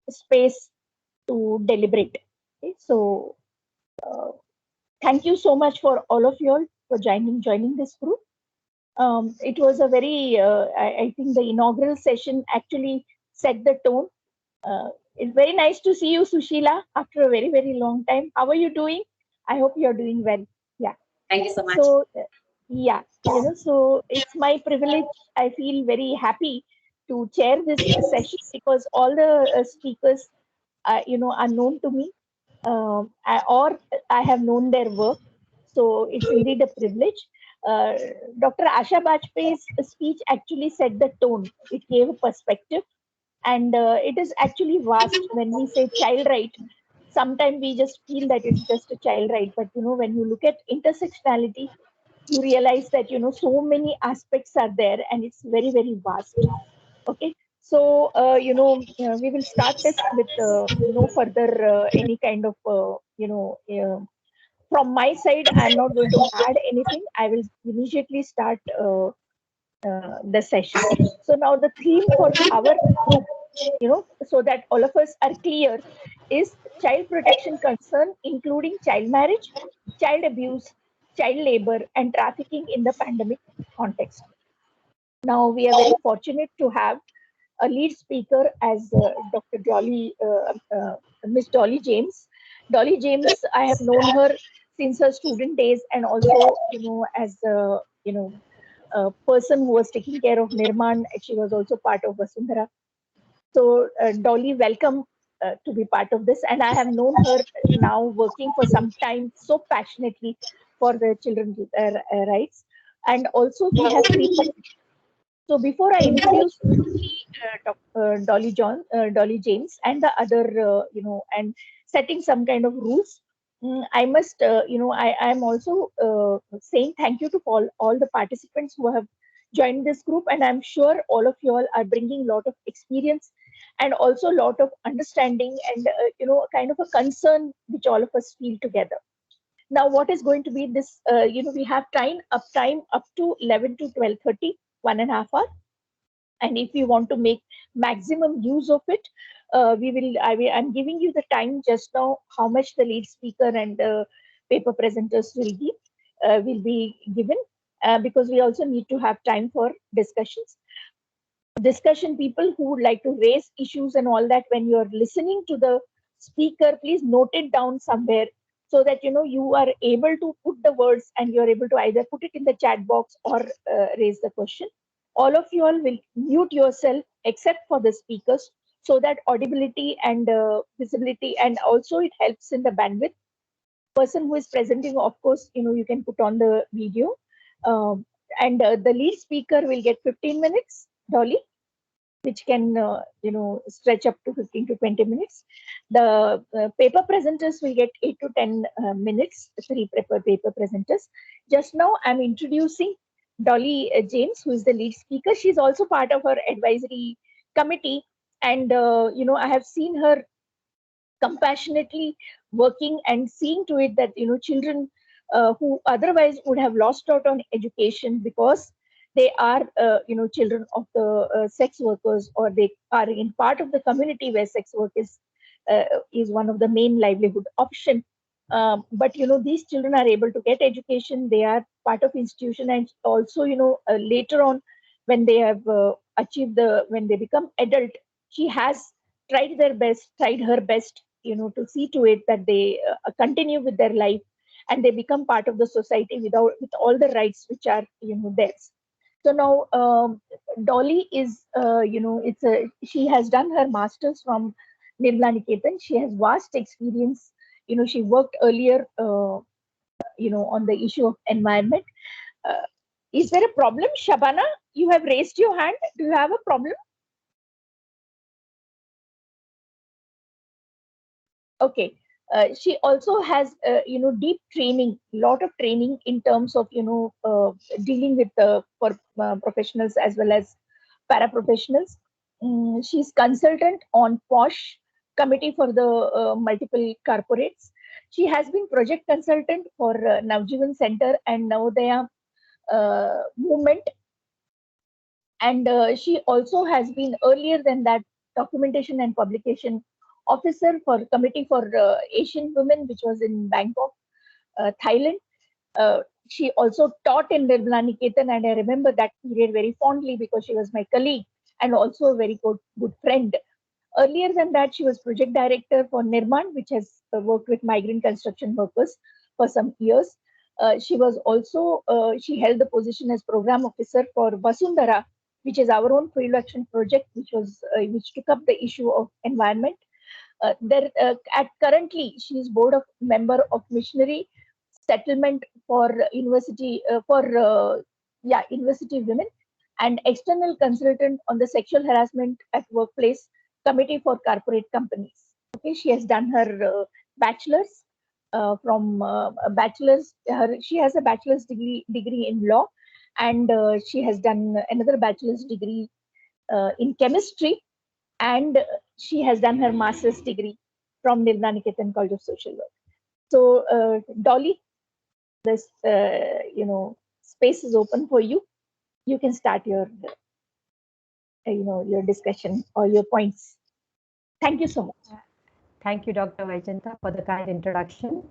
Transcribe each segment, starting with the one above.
space to deliberate. Okay? So thank you so much for all of you all for joining this group. It was a very, I think the inaugural session actually set the tone. It's very nice to see you, Sushila, after a very, very long time. How are you doing? I hope you're doing well. Yeah. Thank you so much. So, yeah, so it's my privilege. I feel very happy to chair this session because all the speakers, are known to me, or I have known their work. So it's indeed a privilege. Uh, Dr. Asha Bajpayee's speech actually set the tone. It gave a perspective, and it is actually vast. When we say child right, sometimes we just feel that it's just a child right, but when you look at intersectionality, you realize that so many aspects are there, and it's very, very vast. Okay, so we will start this with no further any kind of from my side. I'm not going to add anything. I will immediately start the session. So now the theme for our group, so that all of us are clear, is child protection concern, including child marriage, child abuse, child labor, and trafficking in the pandemic context. Now we are very fortunate to have a lead speaker as Dr. Miss Dolly James. Dolly James, I have known her since her student days, and also, as a person who was taking care of Nirman. She was also part of Vasundhara. So, Dolly, welcome to be part of this. And I have known her now working for some time so passionately for the children's rights. And also, we have three. So before I introduce Dolly James, and the other, and setting some kind of rules, I must, I am also saying thank you to all the participants who have joined this group, and I'm sure all of you all are bringing a lot of experience and also a lot of understanding and kind of a concern which all of us feel together. Now, what is going to be this? We have time up to 11 to 12:30, 1.5 hours, and if you want to make maximum use of it, I'm giving you the time just now, how much the lead speaker and paper presenters will be given, because we also need to have time for discussion. People who would like to raise issues and all that, when you're listening to the speaker, please note it down somewhere, so that you are able to put the words, and you're able to either put it in the chat box or raise the question. All of you all will mute yourself except for the speakers, so that audibility and visibility, and also it helps in the bandwidth. Person who is presenting, of course, you can put on the video, um, and the lead speaker will get 15 minutes, Dolly, which can stretch up to 15 to 20 minutes. The paper presenters will get 8 to 10 minutes, three paper presenters. Just now I'm introducing Dolly James, who is the lead speaker. She's also part of her advisory committee, and I have seen her compassionately working and seeing to it that children who otherwise would have lost out on education because they are children of the sex workers, or they are in part of the community where sex work is one of the main livelihood option. But these children are able to get education. They are part of institution, and also later on, when they have achieved when they become adult, she has tried her best, to see to it that they continue with their life, and they become part of the society with all the rights which are theirs. So now, Dolly is, she has done her masters from Nirmala Niketan. She has vast experience. She worked earlier, on the issue of environment. Uh, is there a problem, Shabana? You have raised your hand. Do you have a problem? Okay. She also has deep training, lot of training in terms of dealing with for professionals as well as paraprofessionals. She's consultant on POSH, committee for the multiple corporates. She has been project consultant for Navjivan Center and Navodaya movement, and she also has been earlier than that documentation and publication officer for Committee for Asian Women, which was in Bangkok, Thailand. Uh, she also taught in Nirmala Niketan, and I remember that period very fondly because she was my colleague and also a very good friend. Earlier than that, she was project director for Nirman, which has worked with migrant construction workers for some years. She held the position as program officer for Vasundhara, which is our own field action project, which took up the issue of environment. Currently, she is board of member of missionary settlement for university women, and external consultant on the sexual harassment at workplace committee for corporate companies. Okay, she has done her bachelor's from a bachelor's. She has a bachelor's degree in law, and she has done another bachelor's degree in chemistry, and she has done her master's degree from Nirmala Niketan College of Social Work. So, Dolly, this space is open for you. You can start your your discussion or your points. Thank you so much. Thank you, Dr. Vaijanta, for the kind introduction.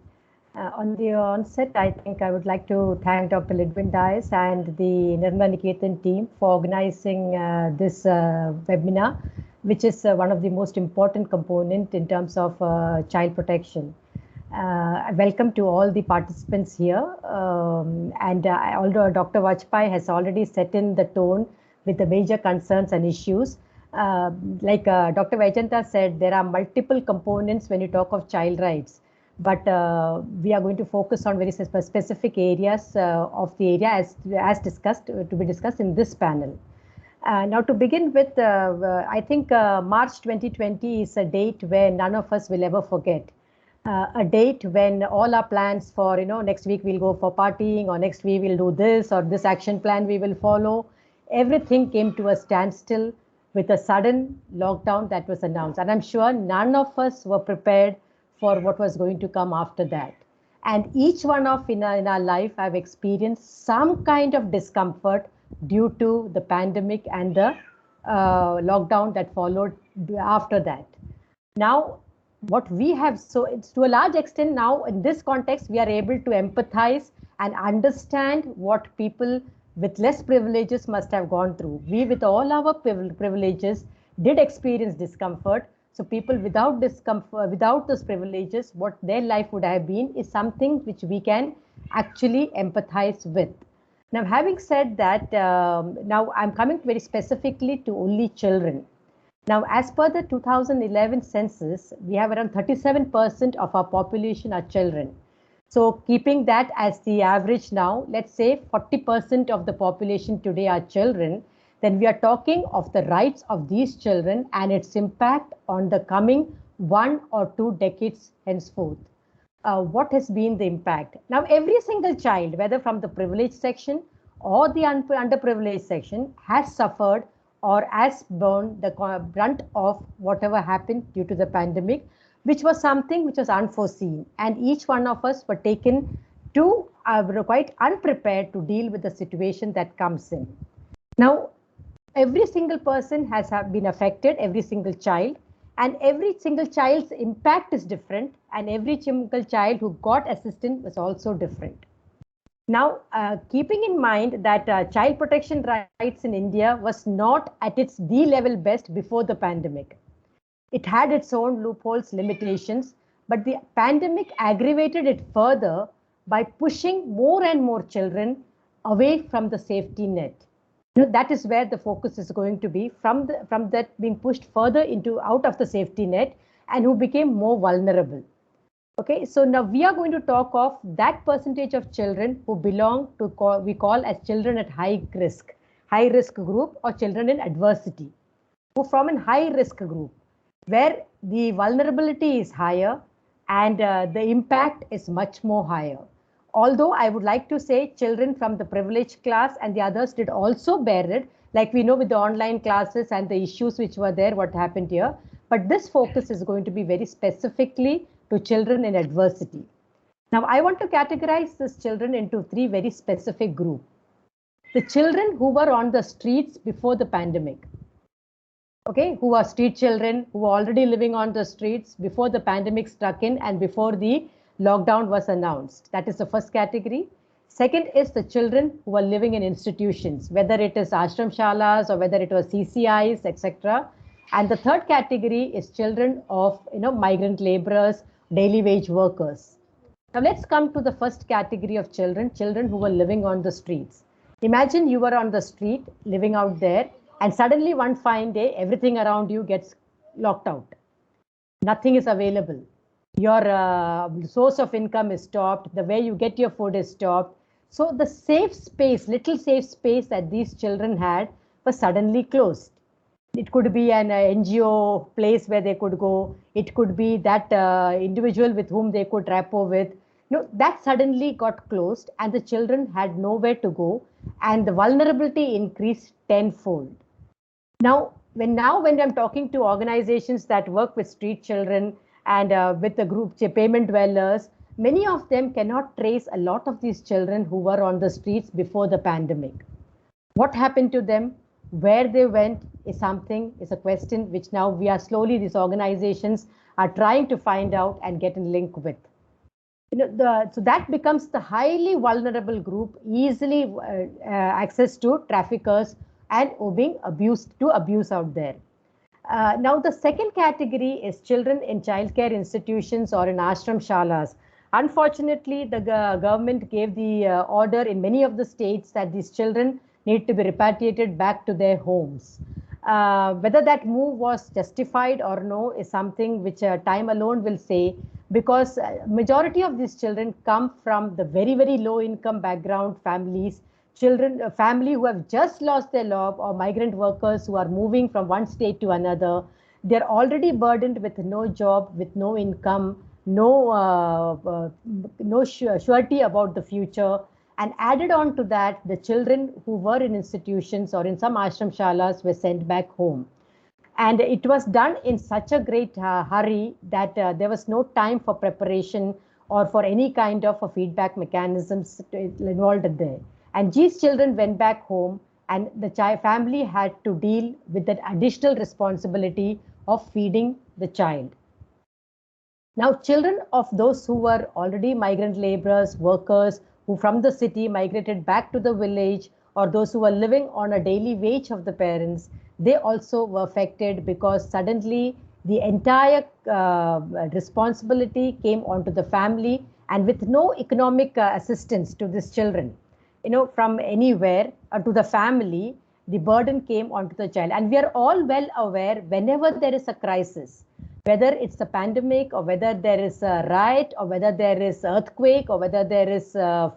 On the onset, I think I would like to thank Dr. Lidwin Dias and the Nirmala Niketan team for organizing this webinar, which is one of the most important component in terms of child protection. Welcome to all the participants here. Although Dr. Vajpayee has already set in the tone with the major concerns and issues, like Dr. Vaijanta said, there are multiple components when you talk of child rights. But we are going to focus on very specific areas of the area as discussed, to be discussed in this panel. Now, to begin with, I think March 2020 is a date where none of us will ever forget. A date when all our plans for, next week we'll go for partying, or next week we'll do this, or this action plan we will follow. Everything came to a standstill with a sudden lockdown that was announced. And I'm sure none of us were prepared for what was going to come after that. And each one of in our life have experienced some kind of discomfort due to the pandemic and the lockdown that followed after that. Now, what we have, so it's to a large extent now in this context, we are able to empathize and understand what people with less privileges must have gone through. We, with all our privileges, did experience discomfort. So people without discomfort, without those privileges, what their life would have been is something which we can actually empathize with. Now, having said that, now I'm coming very specifically to only children. Now, as per the 2011 census, we have around 37% of our population are children. So keeping that as the average now, let's say 40% of the population today are children, then we are talking of the rights of these children and its impact on the coming 1 or 2 decades henceforth. What has been the impact? Now, every single child, whether from the privileged section or the underprivileged section, has suffered or has borne the brunt of whatever happened due to the pandemic, which was something which was unforeseen. And each one of us were taken to, were quite unprepared to deal with the situation that comes in. Now, every single person has been affected, every single child, and every single child's impact is different, and every single child who got assistance was also different. Now, keeping in mind that child protection rights in India was not at its the level best before the pandemic. It had its own loopholes, limitations, but the pandemic aggravated it further by pushing more and more children away from the safety net. That is where the focus is going to be, from that being pushed further out of the safety net, and who became more vulnerable. Okay, so now we are going to talk of that percentage of children who belong to we call as children at high risk group, or children in adversity, who from a high risk group, where the vulnerability is higher and the impact is much more higher. Although I would like to say children from the privileged class and the others did also bear it, like we know with the online classes and the issues which were there, what happened here. But this focus is going to be very specifically to children in adversity. Now, I want to categorize these children into 3 very specific groups. The children who were on the streets before the pandemic. okay, who are street children, who are already living on the streets before the pandemic struck in and before the lockdown was announced. That is the first category. Second is the children who are living in institutions, whether it is ashram shalas or whether it was CCIs, etc. And the third category is children of migrant laborers, daily wage workers. Now let's come to the first category of children, children who were living on the streets. Imagine you were on the street living out there, and suddenly one fine day, everything around you gets locked out. Nothing is available. Your source of income is stopped. The way you get your food is stopped. So the safe space, little safe space that these children had was suddenly closed. It could be an NGO place where they could go. It could be that individual with whom they could rapport with. That suddenly got closed and the children had nowhere to go and the vulnerability increased tenfold. Now, when I'm talking to organizations that work with street children and with the group payment dwellers, many of them cannot trace a lot of these children who were on the streets before the pandemic. What happened to them? Where they went is a question which now these organizations are trying to find out and get in link with. So that becomes the highly vulnerable group, easily access to traffickers and being abuse out there. Now, the second category is children in childcare institutions or in ashram shalas. Unfortunately, the government gave the order in many of the states that these children need to be repatriated back to their homes. Whether that move was justified or no is something which time alone will say, because majority of these children come from the very, very low income background families, family who have just lost their job, or migrant workers who are moving from one state to another. They're already burdened with no job, with no income, no surety about the future. And added on to that, the children who were in institutions or in some ashram shalas were sent back home. And it was done in such a great hurry that there was no time for preparation or for any kind of a feedback mechanisms involved there. And these children went back home and the family had to deal with that additional responsibility of feeding the child. Now, children of those who were already migrant laborers, workers, who from the city migrated back to the village, or those who were living on a daily wage of the parents, they also were affected because suddenly the entire responsibility came onto the family, and with no economic assistance to these children, from anywhere to the family, the burden came onto the child. And we are all well aware, whenever there is a crisis, whether it's a pandemic or whether there is a riot or whether there is earthquake or whether there is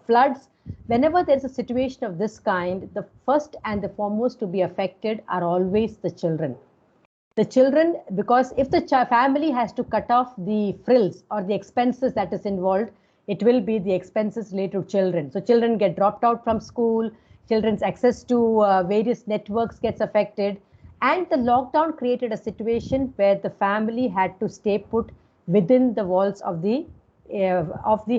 floods, whenever there is a situation of this kind, the first and the foremost to be affected are always the children. The children, because if the family has to cut off the frills or the expenses that is involved, it will be the expenses related to children. So children get dropped out from school, children's access to various networks gets affected. And the lockdown created a situation where the family had to stay put within the walls of the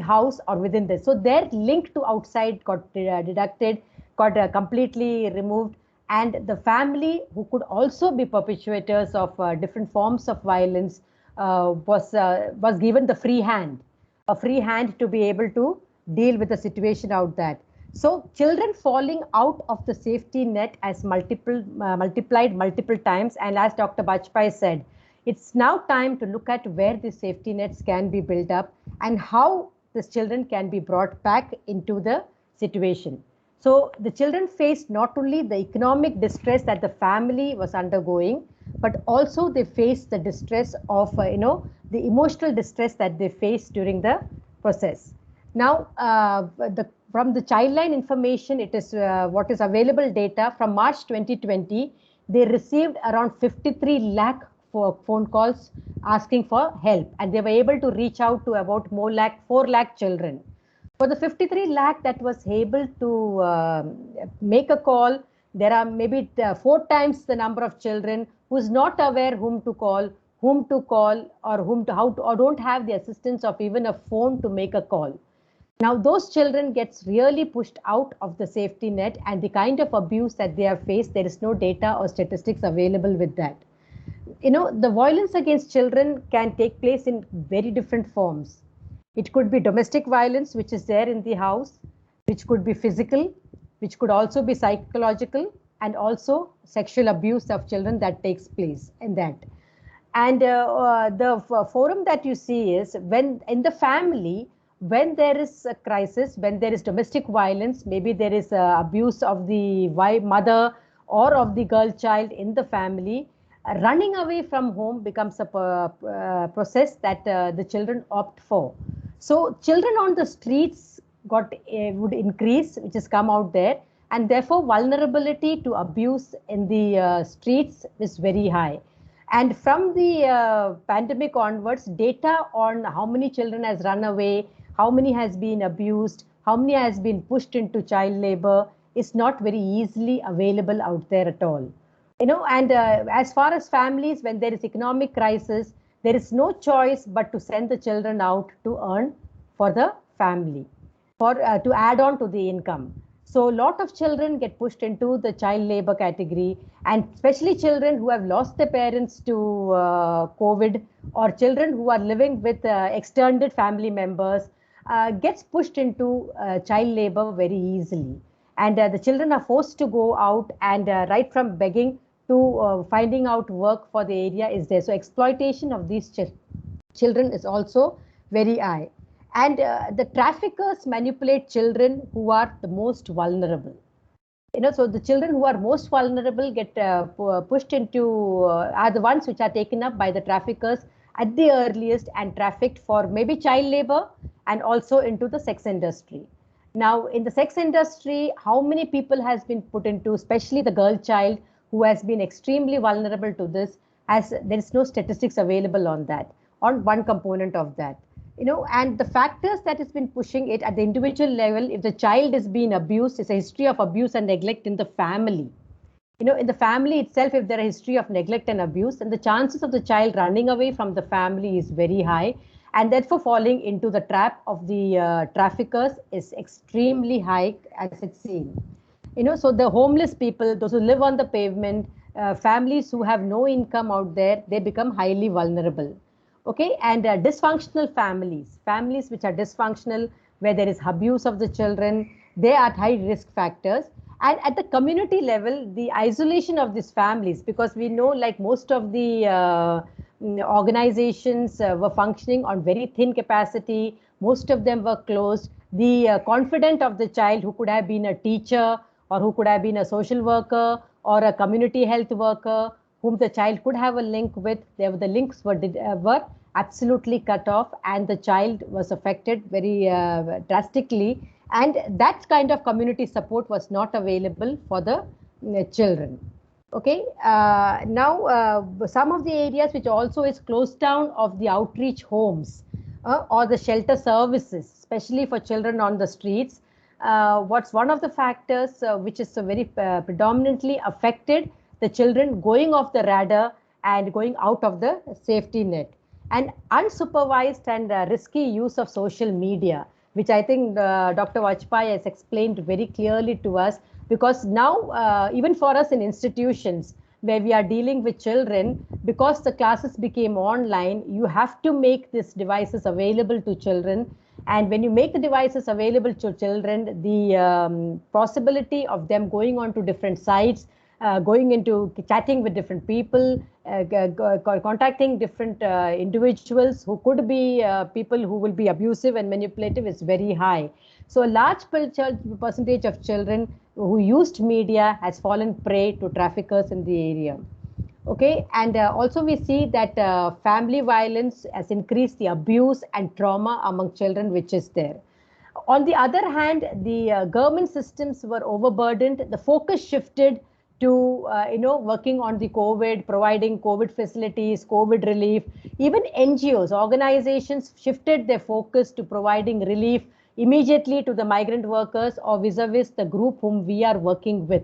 house or within this. So their link to outside got deducted, got completely removed. And the family, who could also be perpetuators of different forms of violence, was given the free hand, a free hand to be able to deal with the situation out there. So children falling out of the safety net as multiplied multiple times. And as Dr. Bajpai said, it's now time to look at where the safety nets can be built up and how these children can be brought back into the situation. So the children faced not only the economic distress that the family was undergoing, but also they faced the distress of, the emotional distress that they faced during the process. Now, from the Childline information, it is what is available data from March 2020, they received around 53 lakh phone calls asking for help, and they were able to reach out to about 4 lakh children. For the 53 lakh that was able to make a call, there are maybe 4 times the number of children who's not aware whom to call, or don't have the assistance of even a phone to make a call. Now, those children gets really pushed out of the safety net, and the kind of abuse that they have faced, there is no data or statistics available with that. The violence against children can take place in very different forms. It could be domestic violence, which is there in the house, which could be physical, which could also be psychological, and also sexual abuse of children that takes place in that. And the forum that you see is when in the family, when there is a crisis, when there is domestic violence, maybe there is abuse of the wife, mother, or of the girl child in the family, running away from home becomes a process that the children opt for. So children on the streets would increase, which has come out there, and therefore vulnerability to abuse in the streets is very high. And from the pandemic onwards, data on how many children has run away, how many has been abused, how many has been pushed into child labor is not very easily available out there at all. And as far as families, when there is economic crisis, there is no choice but to send the children out to earn for the family, for to add on to the income. So a lot of children get pushed into the child labor category, and especially children who have lost their parents to COVID, or children who are living with extended family members gets pushed into child labor very easily. And the children are forced to go out, and right from begging to finding out work for the area is there. So exploitation of these children is also very high. And the traffickers manipulate children who are the most vulnerable. So the children who are most vulnerable get pushed into, are the ones which are taken up by the traffickers at the earliest and trafficked for maybe child labor and also into the sex industry. Now, in the sex industry, how many people has been put into, especially the girl child who has been extremely vulnerable to this, as there is no statistics available on that, on one component of that. And the factors that has been pushing it at the individual level, if the child is being abused, it's a history of abuse and neglect in the family. In the family itself, if there is a history of neglect and abuse, then the chances of the child running away from the family is very high, and therefore falling into the trap of the traffickers is extremely high, as it's seen. So the homeless people, those who live on the pavement, families who have no income out there, they become highly vulnerable. Okay, and dysfunctional families which are dysfunctional, where there is abuse of the children, they are high risk factors. And at the community level, the isolation of these families, because we know like most of the organizations were functioning on very thin capacity, most of them were closed. The confidant of the child, who could have been a teacher or who could have been a social worker or a community health worker, whom the child could have a link with, the links were absolutely cut off, and the child was affected very drastically, and that kind of community support was not available for the children. Okay, now some of the areas which also is closed down of the outreach homes or the shelter services, especially for children on the streets. What's one of the factors which is very predominantly affected the children going off the radar and going out of the safety net, and unsupervised and risky use of social media, which I think Dr. Vajpayee has explained very clearly to us, because now even for us in institutions where we are dealing with children, because the classes became online, you have to make these devices available to children. And when you make the devices available to children, the possibility of them going on to different sites, going into chatting with different people, contacting different individuals who could be people who will be abusive and manipulative is very high. So a large percentage of children who used media has fallen prey to traffickers in the area. Okay, and also we see that family violence has increased the abuse and trauma among children, which is there. On the other hand, the government systems were overburdened. The focus shifted to working on the COVID, providing COVID facilities, COVID relief. Even NGOs, organizations shifted their focus to providing relief immediately to the migrant workers or vis-a-vis the group whom we are working with.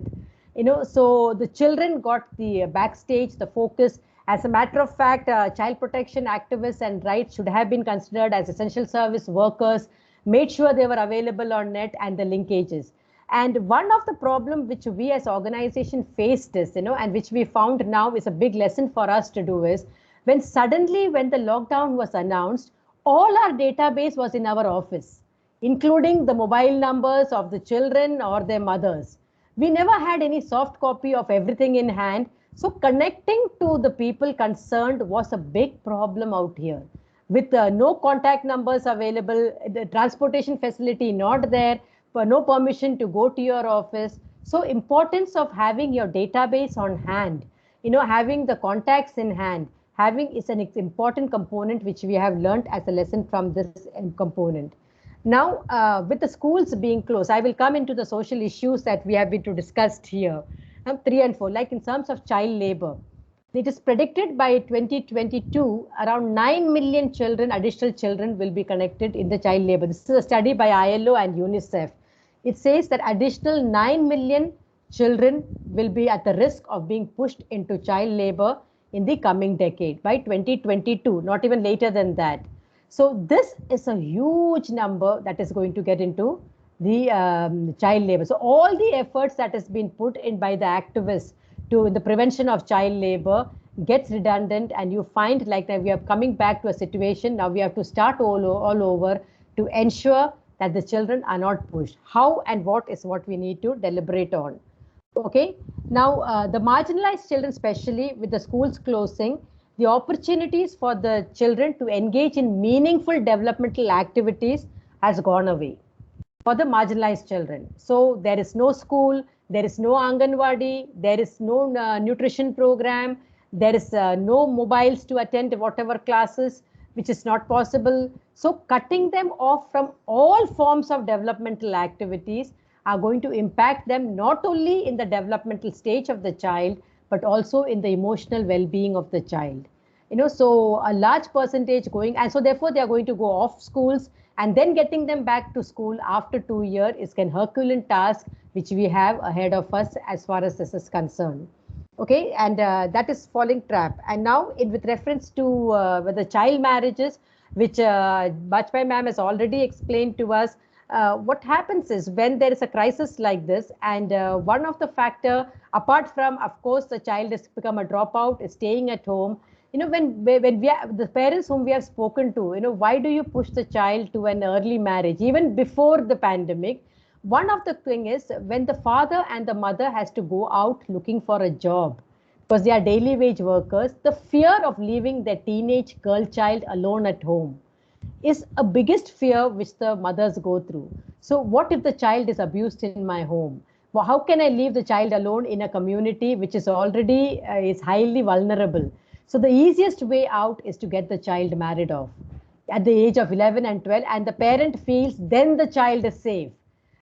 So the children got the backstage, the focus. As a matter of fact, child protection activists and rights should have been considered as essential service workers, made sure they were available on net and the linkages. And one of the problem which we as organization faced is, and which we found now is a big lesson for us to do is, when suddenly when the lockdown was announced, all our database was in our office, including the mobile numbers of the children or their mothers. We never had any soft copy of everything in hand. So connecting to the people concerned was a big problem out here. With no contact numbers available, the transportation facility not there, for no permission to go to your office. So importance of having your database on hand, having the contacts in hand, having is an important component which we have learned as a lesson from this component. Now, with the schools being closed, I will come into the social issues that we have been to discussed here. 3 and 4, like in terms of child labor, it is predicted by 2022, around 9 million children, additional children will be connected in the child labor. This is a study by ILO and UNICEF. It says that additional 9 million children will be at the risk of being pushed into child labor in the coming decade by 2022, not even later than that. So this is a huge number that is going to get into the child labor. So all the efforts that has been put in by the activists to the prevention of child labor gets redundant, and you find like that we are coming back to a situation. Now we have to start all over to ensure that the children are not pushed. How and what is what we need to deliberate on. Okay. Now the marginalized children, especially with the schools closing, the opportunities for the children to engage in meaningful developmental activities has gone away for the marginalized children. So there is no school, there is no Anganwadi, there is no nutrition program, there is no mobiles to attend whatever classes, which is not possible. So cutting them off from all forms of developmental activities are going to impact them not only in the developmental stage of the child, but also in the emotional well-being of the child. So a large percentage going, and so therefore they are going to go off schools, and then getting them back to school after 2 years is an Herculean task which we have ahead of us as far as this is concerned. Okay, and that is falling trap. And now with reference to the child marriages, which Bajpai ma'am has already explained to us, what happens is when there is a crisis like this, and one of the factor, apart from, of course, the child has become a dropout, is staying at home. When we are, the parents whom we have spoken to, why do you push the child to an early marriage, even before the pandemic? One of the thing is when the father and the mother has to go out looking for a job, because they are daily wage workers, the fear of leaving their teenage girl child alone at home is a biggest fear which the mothers go through. So what if the child is abused in my home? Well, how can I leave the child alone in a community which is already is highly vulnerable? So the easiest way out is to get the child married off at the age of 11 and 12, and the parent feels then the child is safe.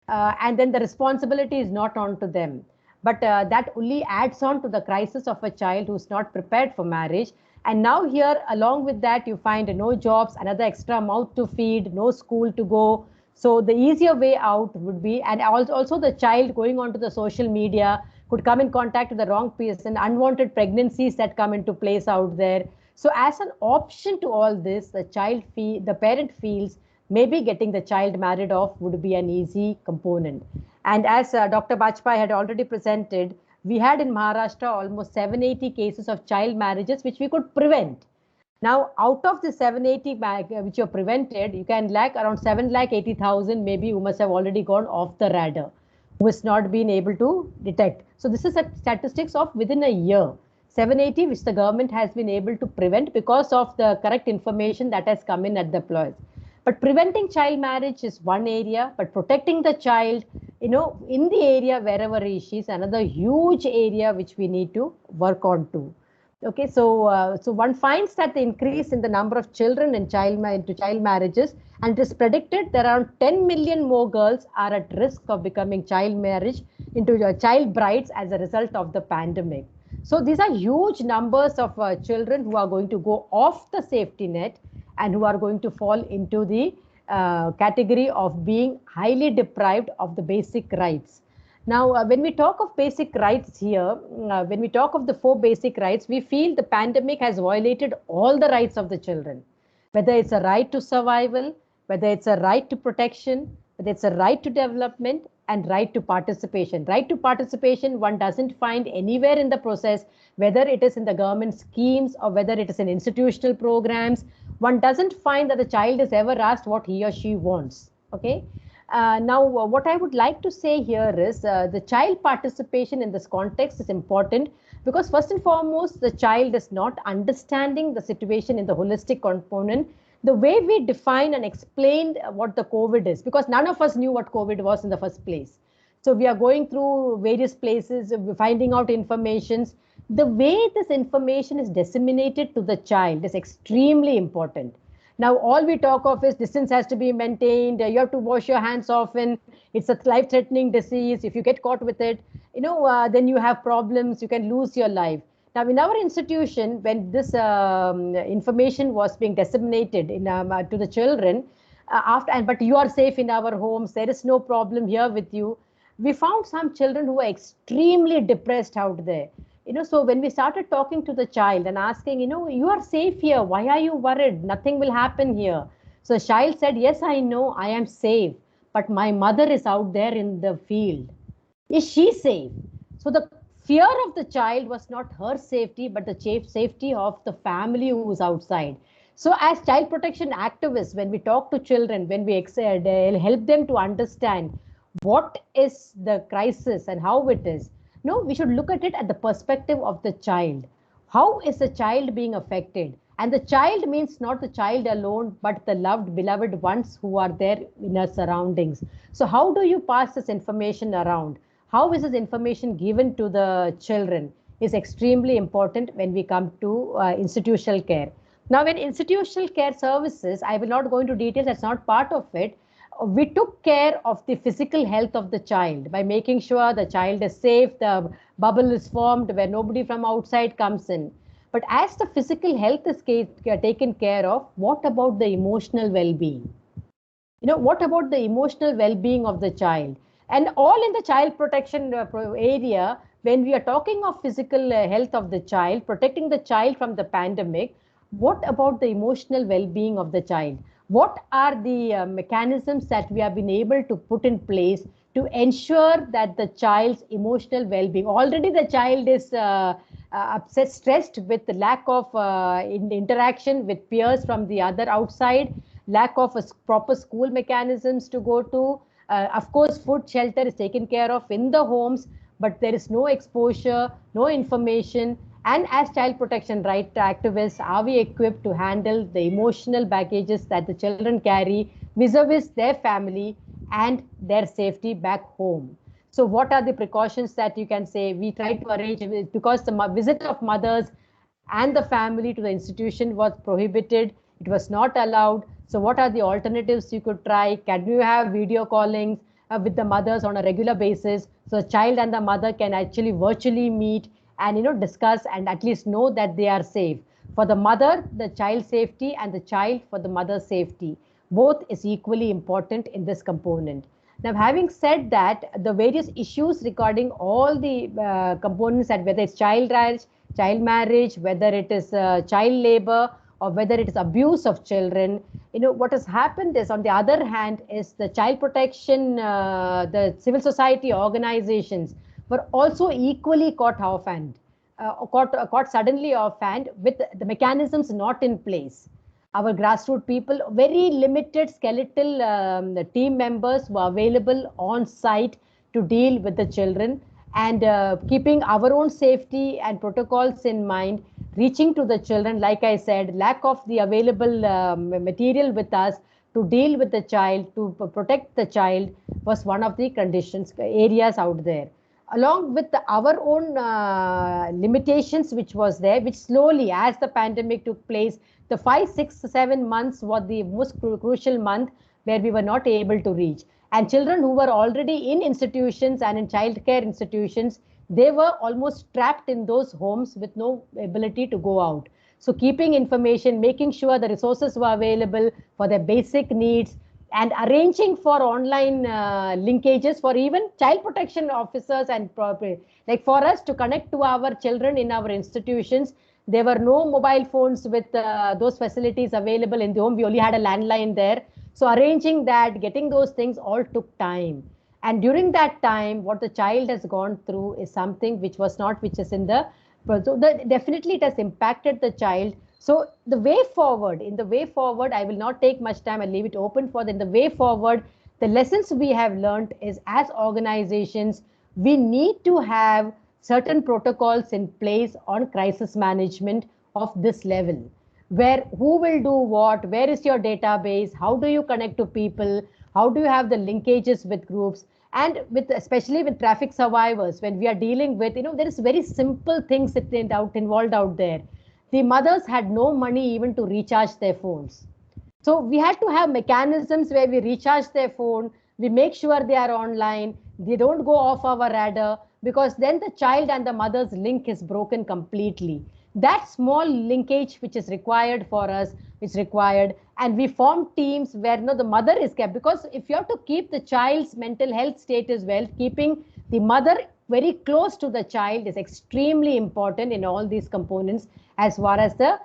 And then the responsibility is not on to them. But that only adds on to the crisis of a child who's not prepared for marriage. And now here, along with that, you find no jobs, another extra mouth to feed, no school to go. So the easier way out would be, and also the child going onto the social media could come in contact with the wrong person, unwanted pregnancies that come into place out there. So as an option to all this, the parent feels maybe getting the child married off would be an easy component. And as Dr. Bajpai had already presented, we had in Maharashtra almost 780 cases of child marriages which we could prevent. Now, out of the 780 which are prevented, you can lack around 7,80,000 maybe who must have already gone off the radar, who has not been able to detect. So this is a statistics of within a year. 780 which the government has been able to prevent because of the correct information that has come in at the place. But preventing child marriage is one area, but protecting the child, in the area wherever she is, another huge area which we need to work on too. Okay, so one finds that the increase in the number of children in child marriages, and it is predicted that around 10 million more girls are at risk of becoming child brides as a result of the pandemic. So these are huge numbers of children who are going to go off the safety net and who are going to fall into the category of being highly deprived of the basic rights. Now, when we talk of basic rights here, when we talk of the 4 basic rights, we feel the pandemic has violated all the rights of the children, whether it's a right to survival, whether it's a right to protection, It's a right to development and right to participation. Right to participation, one doesn't find anywhere in the process, whether it is in the government schemes or whether it is in institutional programs. One doesn't find that the child is ever asked what he or she wants. Okay. Now, what I would like to say here is the child participation in this context is important because first and foremost, the child is not understanding the situation in the holistic component. The way we define and explained what the COVID is, because none of us knew what COVID was in the first place. So we are going through various places, finding out informations. The way this information is disseminated to the child is extremely important. Now, all we talk of is distance has to be maintained. You have to wash your hands often. It's a life-threatening disease. If you get caught with it, then you have problems. You can lose your life. Now, in our institution, when this information was being disseminated to the children, but you are safe in our homes, there is no problem here with you. We found some children who were extremely depressed out there. So when we started talking to the child and asking, you are safe here. Why are you worried? Nothing will happen here. So the child said, yes, I know I am safe, but my mother is out there in the field. Is she safe? So the fear of the child was not her safety, but the safety of the family who was outside. So as child protection activists, when we talk to children, when we help them to understand what is the crisis and how it is, no, we should look at it at the perspective of the child. How is the child being affected? And the child means not the child alone, but the loved, beloved ones who are there in our surroundings. So how do you pass this information around? How is this information given to the children is extremely important when we come to institutional care. Now, in institutional care services, I will not go into details, that's not part of it. We took care of the physical health of the child by making sure the child is safe, the bubble is formed where nobody from outside comes in. But as the physical health is taken care of, what about the emotional well-being? What about the emotional well-being of the child? And all in the child protection area, when we are talking of physical health of the child, protecting the child from the pandemic, what about the emotional well-being of the child? What are the mechanisms that we have been able to put in place to ensure that the child's emotional well-being, already the child is upset, stressed with the lack of interaction with peers from the other outside, lack of proper school mechanisms to go to. Of course, food, shelter is taken care of in the homes, but there is no exposure, no information. And as child protection right activists, are we equipped to handle the emotional baggages that the children carry vis-a-vis their family and their safety back home? So what are the precautions that you can say? We try to arrange, because the visit of mothers and the family to the institution was prohibited. It was not allowed. So what are the alternatives you could try? Can you have video callings with the mothers on a regular basis? So the child and the mother can actually virtually meet and discuss and at least know that they are safe. For the mother, the child safety, and the child for the mother's safety. Both is equally important in this component. Now, having said that, the various issues regarding all the components, that whether it's child marriage, whether it is child labor, or whether it is abuse of children, what has happened is, on the other hand, is the child protection, the civil society organizations were also equally caught offhand, caught suddenly offhand with the mechanisms not in place. Our grassroots people, very limited skeletal team members were available on site to deal with the children, and keeping our own safety and protocols in mind, reaching to the children, like I said, lack of the available material with us to deal with the child, to protect the child, was one of the conditions, areas out there. Along with our own limitations which was there, which slowly, as the pandemic took place, the 5, 6, 7 months was the most crucial month where we were not able to reach. And children who were already in institutions and in childcare institutions, they were almost trapped in those homes with no ability to go out. So keeping information, making sure the resources were available for their basic needs, and arranging for online linkages for even child protection officers and like for us to connect to our children in our institutions. There were no mobile phones with those facilities available in the home. We only had a landline there. So arranging that, getting those things all took time. And during that time, what the child has gone through is something which was not, which is in the, so definitely it has impacted the child. So the way forward, in the way forward, I will not take much time, I'll leave it open for in the way forward. The lessons we have learned is, as organizations, we need to have certain protocols in place on crisis management of this level, where who will do what, where is your database, how do you connect to people, how do you have the linkages with groups, and with, especially with traffic survivors, when we are dealing with, there is very simple things involved out there. The mothers had no money even to recharge their phones. So we had to have mechanisms where we recharge their phone, we make sure they are online, they don't go off our radar, because then the child and the mother's link is broken completely. That small linkage which is required for us is required, and we form teams where the mother is kept, because if you have to keep the child's mental health status well, keeping the mother very close to the child is extremely important in all these components, as far as the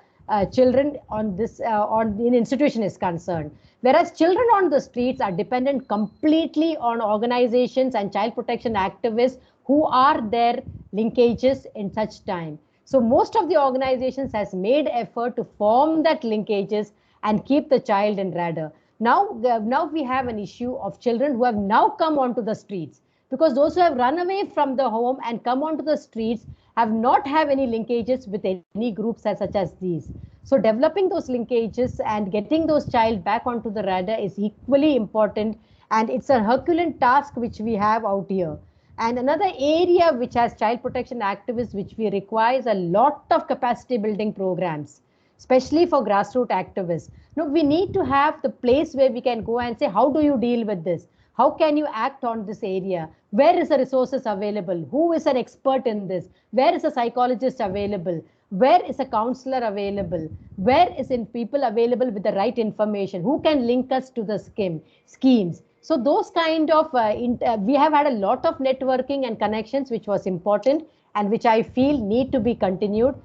children on this on in institution is concerned. Whereas children on the streets are dependent completely on organizations and child protection activists who are their linkages in such time. So most of the organizations has made effort to form that linkages and keep the child in radar. Now we have an issue of children who have now come onto the streets, because those who have run away from the home and come onto the streets have not have any linkages with any groups as such as these. So developing those linkages and getting those child back onto the radar is equally important, and it's a Herculean task which we have out here. And another area which has child protection activists, which we require, is a lot of capacity building programs, especially for grassroots activists. No, we need to have the place where we can go and say, how do you deal with this? How can you act on this area? Where is the resources available? Who is an expert in this? Where is a psychologist available? Where is a counselor available? Where is in people available with the right information? Who can link us to the schemes? So those kind of, we have had a lot of networking and connections, which was important and which I feel need to be continued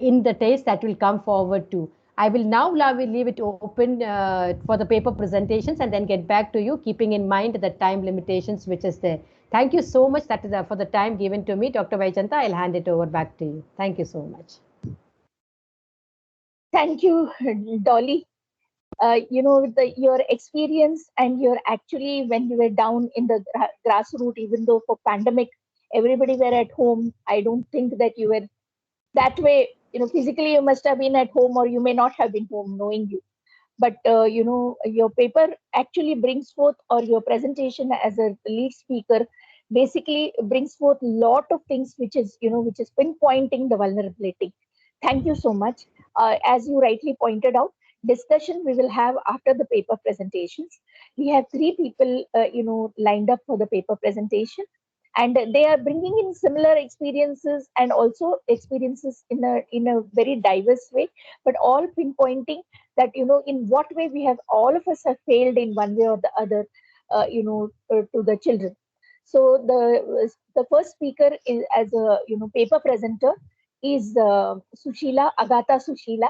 in the days that will come forward too. I will now leave it open for the paper presentations and then get back to you, keeping in mind the time limitations which is there. Thank you so much for the time given to me. Dr. Vaichanta, I'll hand it over back to you. Thank you so much. Thank you, Dolly. Your experience, and your actually, when you were down in the grassroots, even though for pandemic, everybody were at home. I don't think that you were that way. Physically you must have been at home, or you may not have been home, knowing you. But your paper actually brings forth, or your presentation as a lead speaker basically brings forth a lot of things, which is pinpointing the vulnerability. Thank you so much. As you rightly pointed out, discussion we will have after the paper presentations. We have three people lined up for the paper presentation, and they are bringing in similar experiences, and also experiences in a very diverse way, but all pinpointing that in what way we have, all of us have failed in one way or the other, to the children. So the first speaker is, as a paper presenter, is Sushila, Agatha Sushila.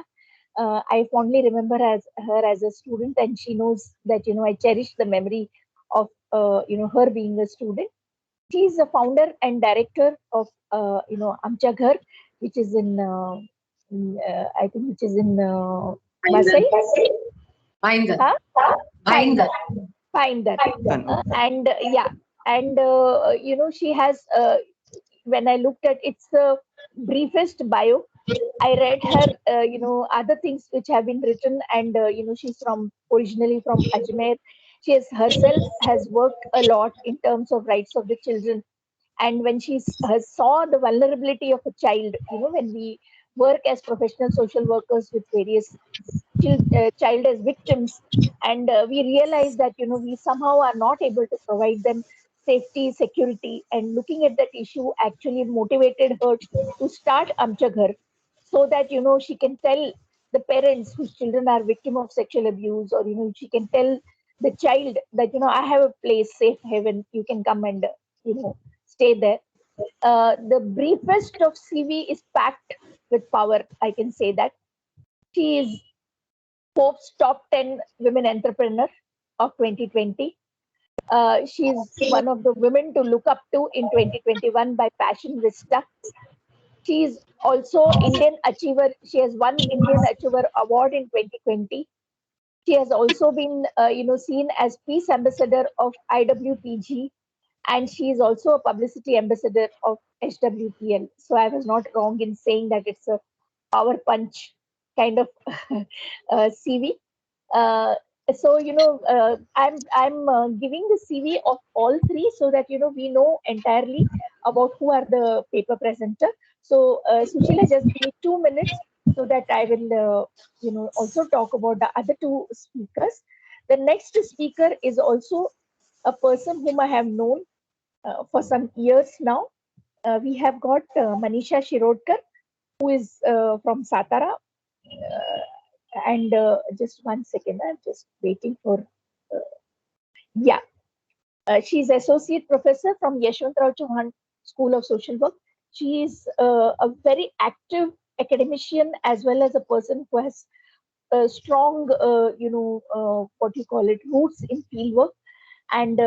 I fondly remember as her as a student, and she knows that I cherish the memory of her being a student. She is the founder and director of Amcha Ghar, which is I think which is in Vasai. Bhayandar. Huh? Bhayandar. Bhayandar. And yeah, and she has. When I looked at its briefest bio, I read her, other things which have been written, and she's originally from Ajmer. She has herself has worked a lot in terms of rights of the children, and when she saw the vulnerability of a child, when we work as professional social workers with various child as victims, and we realize that we somehow are not able to provide them safety, security, and looking at that issue actually motivated her to start Amcha Ghar, so that she can tell the parents whose children are victim of sexual abuse, or she can tell the child that I have a place, safe haven, you can come and stay there. The briefest of CV is packed with power, I can say that. She is Forbes top 10 women entrepreneur of 2020. She's one of the women to look up to in 2021 by Passion Vista. She's also Indian Achiever. She has won Indian Achiever Award in 2020. She has also been, seen as Peace Ambassador of IWPG, and she is also a publicity ambassador of HWPL. So I was not wrong in saying that it's a power punch kind of CV. Uh, I'm giving the CV of all three so that we know entirely about who are the paper presenter. So Sushila, just give me 2 minutes so that I will also talk about the other two speakers. The next speaker is also a person whom I have known for some years now. We have got Manisha Shirodkar, who is from Satara. And just 1 second, I'm just waiting for. Yeah, she's associate professor from Yashwantrao Chauhan School of Social Work. She is a very active academician as well as a person who has strong, what you call it, roots in fieldwork. And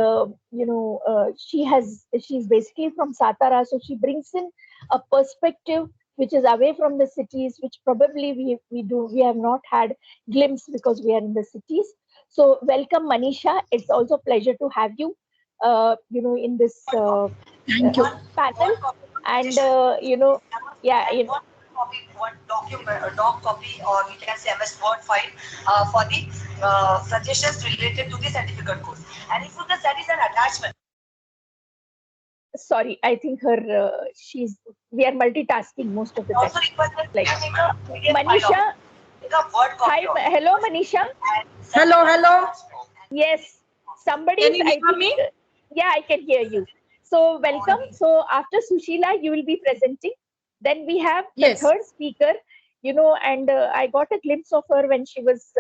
she's basically from Satara, so she brings in a perspective which is away from the cities, which probably we have not had glimpse because we are in the cities. So welcome, Manisha. It's also a pleasure to have you in this Thank you. panel. And One document, a doc copy, or we can say MS Word file for the suggestions related to the certificate course. And if that is an attachment. Sorry, I think we are multitasking most of the time. Also requested Like PDF Manisha. Hi, hello, Manisha. Hello. Yes, somebody. Can you hear me? Yeah, I can hear you. So welcome. So after Sushila, you will be presenting. Then we have the third speaker. And I got a glimpse of her when she was,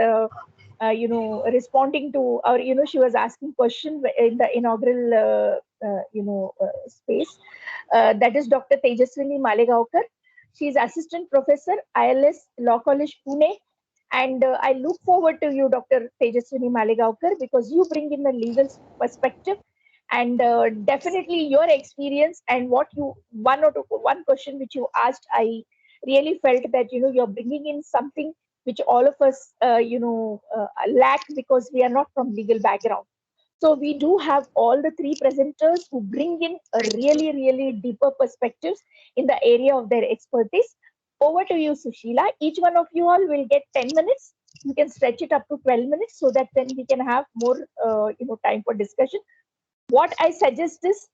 responding to, or she was asking questions in the inaugural, space. That is Dr. Tejaswini Malegaonkar. She is assistant professor, ILS Law College, Pune. And I look forward to you, Dr. Tejaswini Malegaonkar, because you bring in the legal perspective and definitely your experience and one question which you asked, I really felt that you're bringing in something which all of us lack because we are not from legal background. So we do have all the three presenters who bring in a really deeper perspectives in the area of their expertise. Over to you, Sushila. Each one of you all will get 10 minutes. You can stretch it up to 12 minutes so that then we can have more time for discussion. What I suggest is,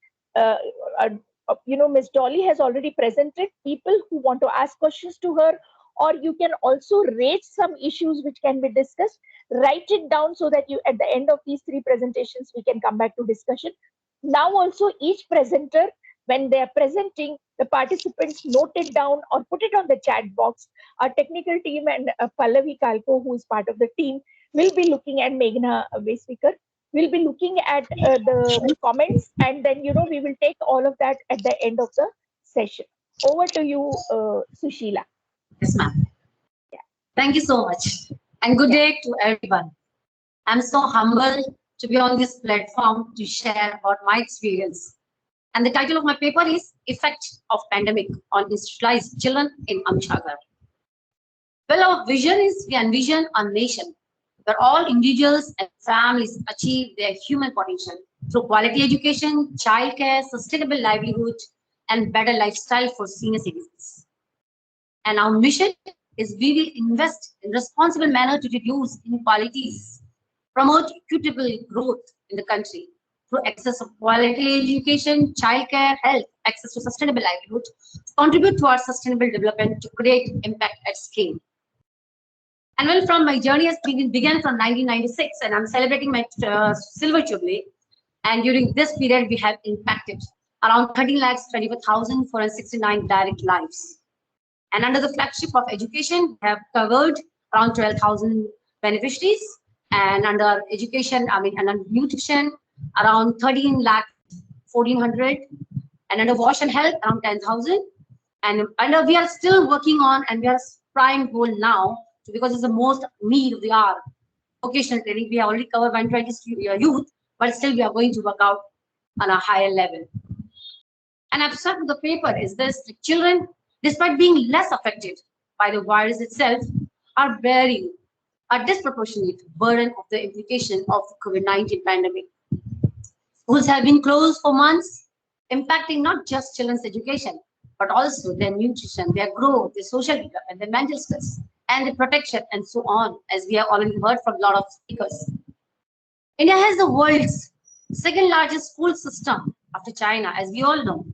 Ms. Dolly has already presented people who want to ask questions to her, or you can also raise some issues which can be discussed. Write it down so that at the end of these three presentations, we can come back to discussion. Now also each presenter, when they are presenting, the participants note it down or put it on the chat box. Our technical team and Pallavi Kalko, who is part of the team, will be looking at Meghna Vesvikar. We'll be looking at the comments, and then we will take all of that at the end of the session. Over to you, Sushila. Yes, ma'am. Yeah. Thank you so much. And good day to everyone. I'm so humbled to be on this platform to share about my experience. And the title of my paper is Effect of Pandemic on Institutionalized Children in Amshagad. Well, our vision is we envision a nation where all individuals and families achieve their human potential through quality education, childcare, sustainable livelihood, and better lifestyle for senior citizens. And our mission is we will invest in responsible manner to reduce inequalities, promote equitable growth in the country through access of quality education, childcare, health, access to sustainable livelihood, contribute to our sustainable development to create impact at scale. And well, from my journey has began from 1996, and I'm celebrating my silver jubilee. And during this period, we have impacted around 13,24,469 direct lives. And under the flagship of education, we have covered around 12,000 beneficiaries. And under education, and under nutrition, around 13,14,00. And under wash and health, around 10,000. And we are still working on, and we are prime goal now because it's the most need of the hour. Vocational training, we have already covered 120 youth, but still we are going to work out on a higher level. An abstract of the paper is this: the children, despite being less affected by the virus itself, are bearing a disproportionate burden of the implication of the COVID-19 pandemic. Schools have been closed for months, impacting not just children's education, but also their nutrition, their growth, their social development, their mental stress, and the protection, and so on, as we have already heard from a lot of speakers. India has the world's second largest school system after China, as we all know.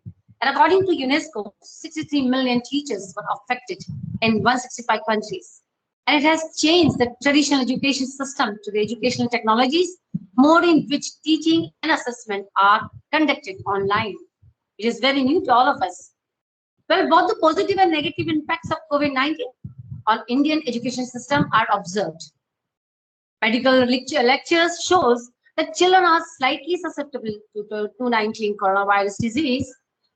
And according to UNESCO, 63 million teachers were affected in 165 countries. And it has changed the traditional education system to the educational technologies, mode in which teaching and assessment are conducted online, which is very new to all of us. Well, both the positive and negative impacts of COVID-19 on Indian education system are observed. Medical lectures shows that children are slightly susceptible to the 2019 coronavirus disease,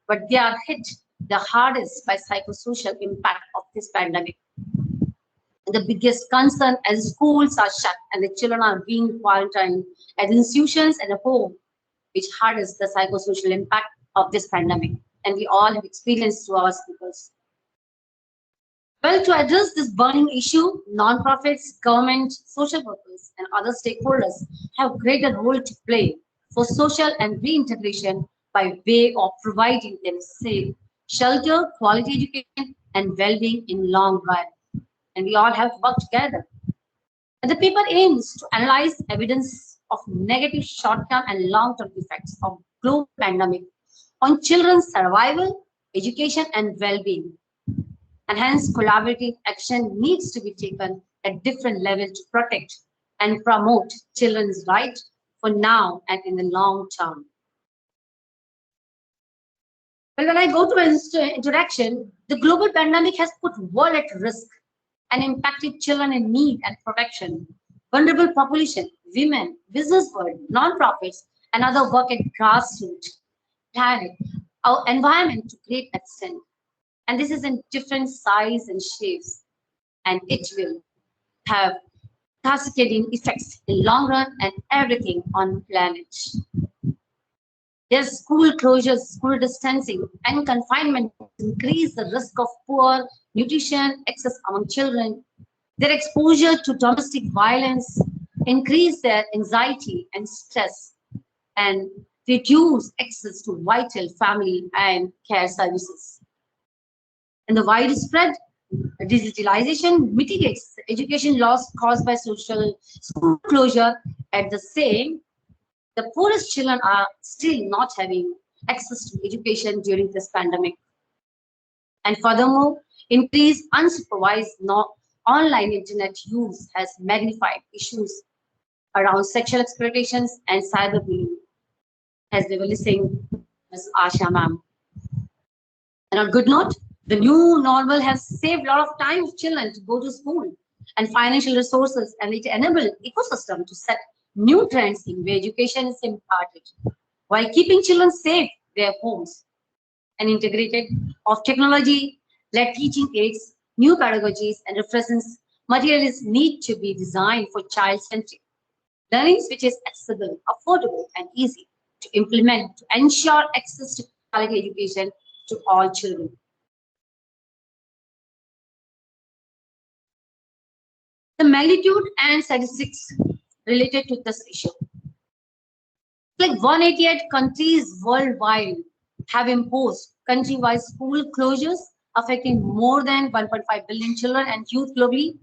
but they are hit the hardest by psychosocial impact of this pandemic. The biggest concern as schools are shut and the children are being quarantined at institutions and at home, which hardens the psychosocial impact of this pandemic. And we all have experienced through our speakers. Well, to address this burning issue, non-profits, government, social workers, and other stakeholders have greater role to play for social and reintegration by way of providing them safe shelter, quality education, and well-being in long run. And we all have to work together. And the paper aims to analyze evidence of negative short-term and long-term effects of global pandemic on children's survival, education, and well-being. And hence, collaborative action needs to be taken at different levels to protect and promote children's rights for now and in the long term. Well, when I go to an introduction, the global pandemic has put world at risk and impacted children in need and protection, vulnerable population, women, business world, non-profits, and other work at grassroots, our environment to great extent. And this is in different size and shapes, and it will have cascading effects in long run and everything on planet. There's school closures, school distancing, and confinement increase the risk of poor nutrition access among children. Their exposure to domestic violence increase their anxiety and stress, and reduce access to vital family and care services. And the widespread digitalization mitigates the education loss caused by social school closure. At the same, the poorest children are still not having access to education during this pandemic. And furthermore, increased unsupervised online internet use has magnified issues around sexual exploitations and cyberbullying, as they were listening, Ms. Asha ma'am. And on a good note, the new normal has saved a lot of time of children to go to school and financial resources, and it enabled ecosystem to set new trends in where education is imparted, while keeping children safe their homes. And integrated of technology-led teaching aids, new pedagogies, and reference materials need to be designed for child-centric learning, which is accessible, affordable, and easy to implement to ensure access to quality education to all children. The magnitude and statistics related to this issue. Like 188 countries worldwide have imposed country-wide school closures, affecting more than 1.5 billion children and youth globally.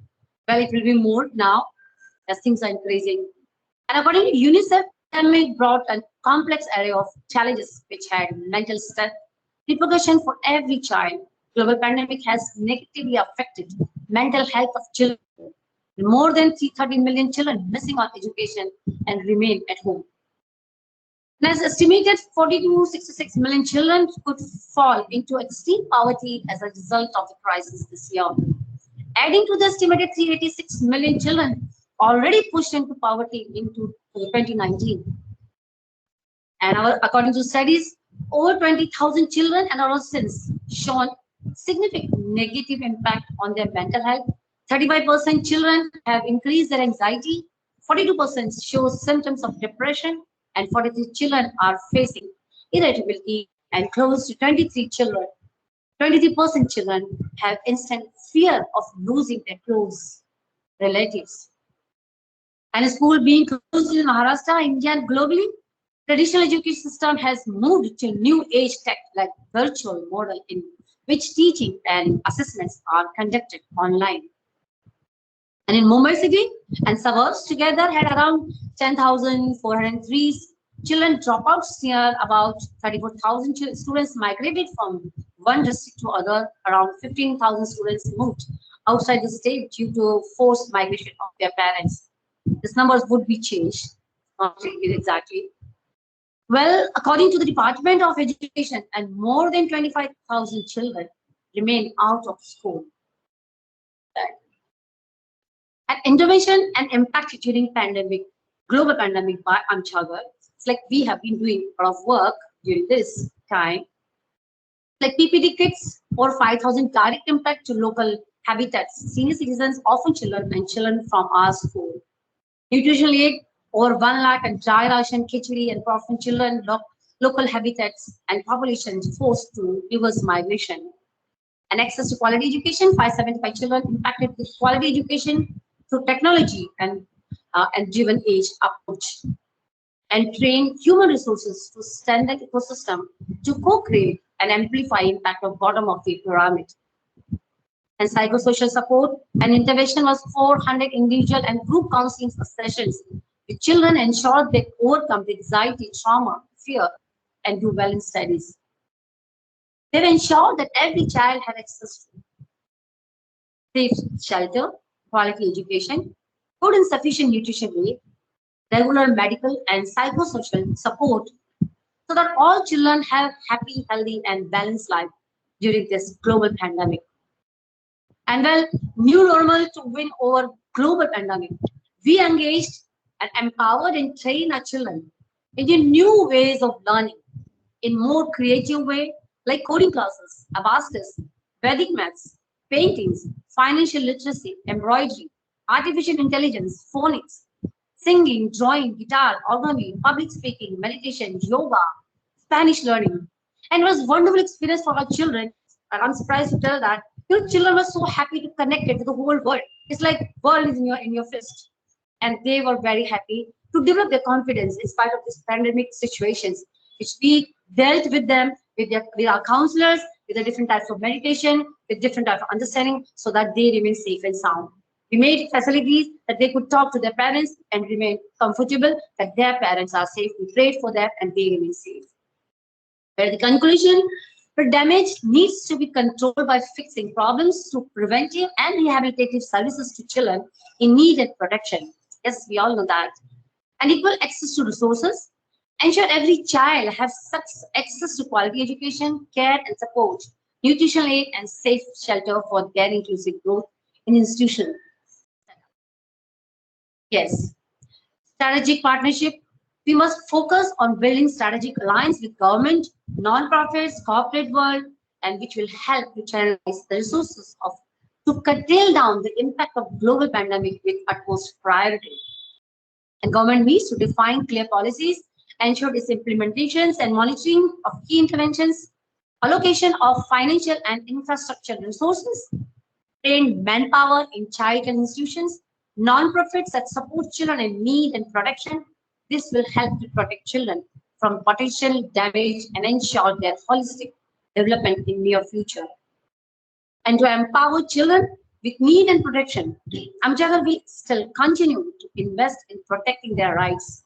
Well, it will be more now, as things are increasing. And according to UNICEF, the pandemic brought a complex array of challenges which had mental stress, repercussion for every child. Global pandemic has negatively affected mental health of children. More than 30 million children missing on education and remain at home. And as estimated, 40 to 66 million children could fall into extreme poverty as a result of the crisis this year. Adding to the estimated 386 million children already pushed into poverty into 2019. And according to studies, over 20,000 children and adolescents shown significant negative impact on their mental health 35% children have increased their anxiety, 42% show symptoms of depression, and 43 children are facing irritability, and close to 23% children have instant fear of losing their close relatives. And school being closed in Maharashtra, India, and globally, traditional education system has moved to new age tech like virtual model in which teaching and assessments are conducted online. And in Mumbai city and suburbs together had around 10,403 children dropouts here, about 34,000 students migrated from one district to other, around 15,000 students moved outside the state due to forced migration of their parents. These numbers would be changed, not exactly. Well, according to the Department of Education, and more than 25,000 children remain out of school. And intervention and impact during pandemic, global pandemic by Amchagar. It's like we have been doing a lot of work during this time. Like PPT kits or 5,000 direct impact to local habitats, senior citizens, often children and children from our school. Nutritional aid over 1 lakh and dry ration, khichdi and orphan children, local habitats and populations forced to reverse migration. And access to quality education, 575 children impacted with quality education through technology and driven age approach. And train human resources to standard ecosystem to co-create and amplify impact of bottom of the pyramid. And psychosocial support and intervention was 400 individual and group counseling sessions with children ensured they overcome the anxiety, trauma, fear, and do well in studies. They've ensured that every child had access to safe shelter, quality education, food and sufficient nutrition aid, regular medical and psychosocial support so that all children have happy, healthy, and balanced life during this global pandemic. And well, new normal to win over global pandemic. We engaged and empowered and trained our children into new ways of learning in more creative way, like coding classes, abacus, Vedic maths, paintings, financial literacy, embroidery, artificial intelligence, phonics, singing, drawing, guitar, origami, public speaking, meditation, yoga, Spanish learning. And it was a wonderful experience for our children. And I'm surprised to tell that your children were so happy to connect it to the whole world. It's like world is in your fist. And they were very happy to develop their confidence in spite of this pandemic situations, which we dealt with them with our counselors, with the different types of meditation, with different types of understanding, so that they remain safe and sound. We made facilities that they could talk to their parents and remain comfortable that their parents are safe. We prayed for them and they remain safe. But the conclusion, the damage needs to be controlled by fixing problems through preventive and rehabilitative services to children in need and protection. Yes, we all know that. And equal access to resources. Ensure every child has access to quality education, care and support, nutritional aid and safe shelter for their inclusive growth in institutions. Yes. Strategic partnership. We must focus on building strategic alliance with government, non-profits, corporate world, and which will help to channelize the resources to curtail down the impact of global pandemic with utmost priority. And government needs to define clear policies, ensure its implementations and monitoring of key interventions, allocation of financial and infrastructure resources, trained manpower in child and institutions, non-profits that support children in need and protection. This will help to protect children from potential damage and ensure their holistic development in near future. And to empower children with need and protection, Amjagar will still continue to invest in protecting their rights,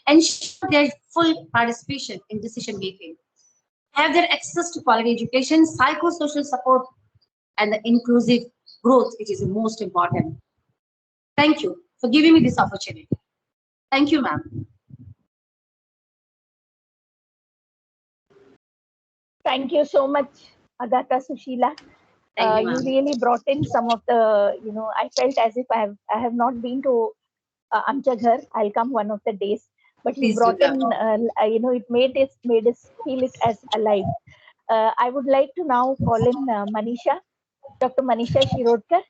ensure their full participation in decision making, have their access to quality education, psychosocial support, and the inclusive growth, which is the most important. Thank you for giving me this opportunity. Thank you, ma'am. Thank you so much, Agata Sushila. Thank you, You ma'am. really brought in some of the, I felt as if I have not been to Amcha Ghar. I'll come one of the days. But you Please do brought that. in, it made us feel it as alive. I would like to now call in Manisha, Dr. Manisha Shirodkar.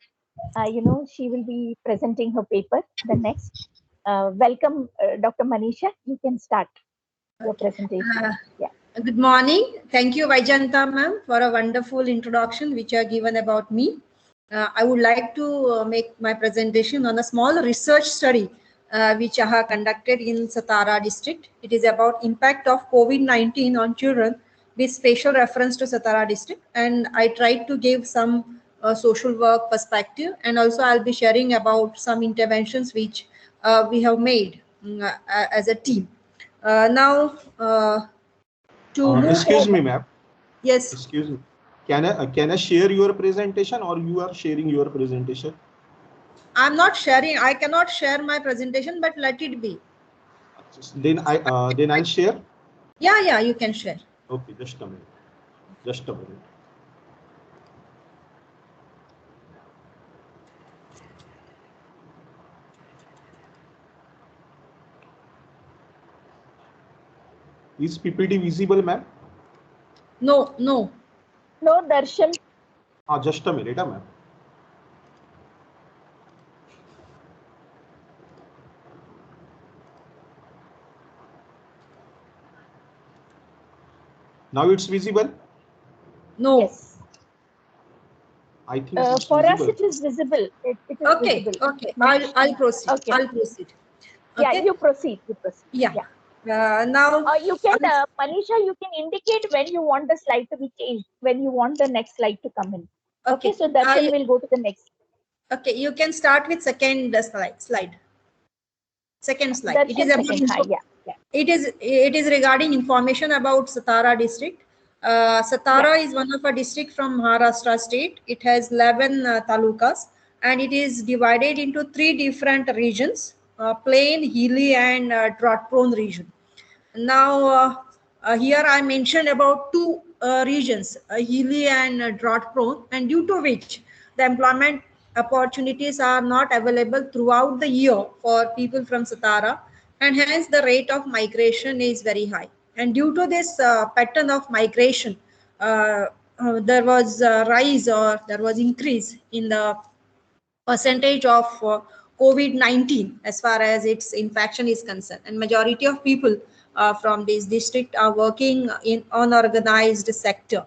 She will be presenting her paper. The next, welcome, Dr. Manisha. You can start your presentation. Good morning. Thank you, Vaijanta ma'am, for a wonderful introduction which you have given about me. I would like to make my presentation on a small research study which I have conducted in Satara district. It is about impact of COVID-19 on children with special reference to Satara district, and I tried to give some social work perspective, and also I'll be sharing about some interventions which we have made as a team. Now, to move excuse me, forward. ma'am. Yes. Excuse me. Can I share your presentation, or you are sharing your presentation? I'm not sharing. I cannot share my presentation, but let it be. Then I'll share. Yeah, you can share. Okay, just a minute. Just a minute. Is PPT visible, ma'am? No. No, Darshan. Just a minute, ma'am. Now it's visible? No. Yes. I think it's for visible. us it is visible. It is Okay. visible. Okay. I'll proceed. Okay. I'll proceed. Yeah, Okay. you proceed. Yeah. Now. You can, Manisha, you can indicate when you want the slide to be changed, when you want the next slide to come in. Okay, so Darshan will go to the next. Okay, you can start with second slide. Second slide. Darshan, It is about It is regarding information about Satara district. Satara is one of a district from Maharashtra state. It has 11 talukas, and it is divided into 3 different regions: plain, hilly, and drought-prone region. Now, here I mentioned about 2 regions, hilly and drought-prone, and due to which the employment opportunities are not available throughout the year for people from Satara, and hence the rate of migration is very high. And due to this pattern of migration, there was a rise, or there was increase in the percentage of COVID-19 as far as its infection is concerned, and majority of people from this district are working in unorganized sector,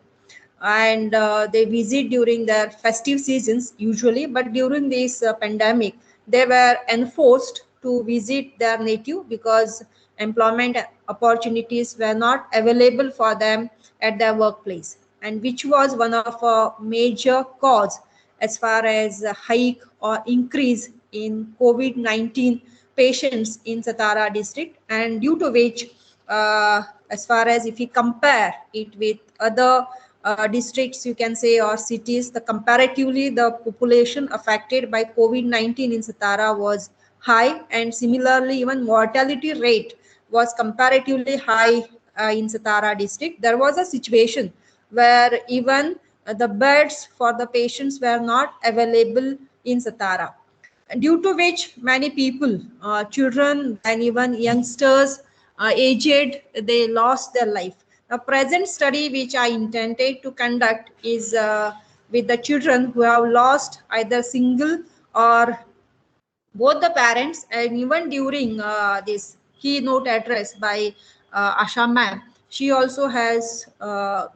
and they visit during their festive seasons usually, but during this pandemic they were enforced to visit their native because employment opportunities were not available for them at their workplace, and which was one of a major cause as far as a hike or increase in COVID-19 patients in Satara district, and due to which as far as if you compare it with other districts, you can say, or cities, the comparatively the population affected by COVID-19 in Satara was high, and similarly even mortality rate was comparatively high in Satara district. There was a situation where even the beds for the patients were not available in Satara, due to which many people, children and even youngsters, aged, they lost their life. The present study which I intended to conduct is with the children who have lost either single or both the parents, and even during this keynote address by Asha ma'am, she also has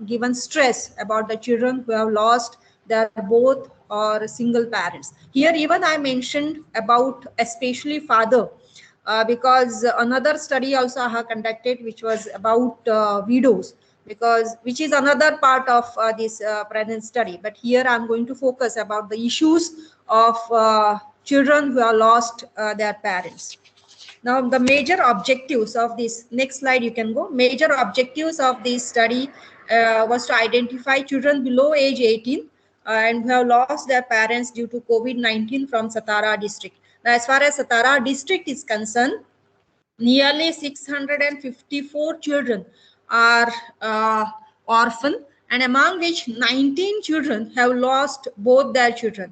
given stress about the children who have lost their both or single parents. Here even I mentioned about especially father, because another study also I have conducted which was about widows, because which is another part of this present study, but here I'm going to focus about the issues of children who have lost their parents. Now the major objectives of this, next slide you can go, major objectives of this study was to identify children below age 18 and who have lost their parents due to COVID-19 from Satara district. Now as far as Satara district is concerned, nearly 654 children are orphan, and among which 19 children have lost both their children.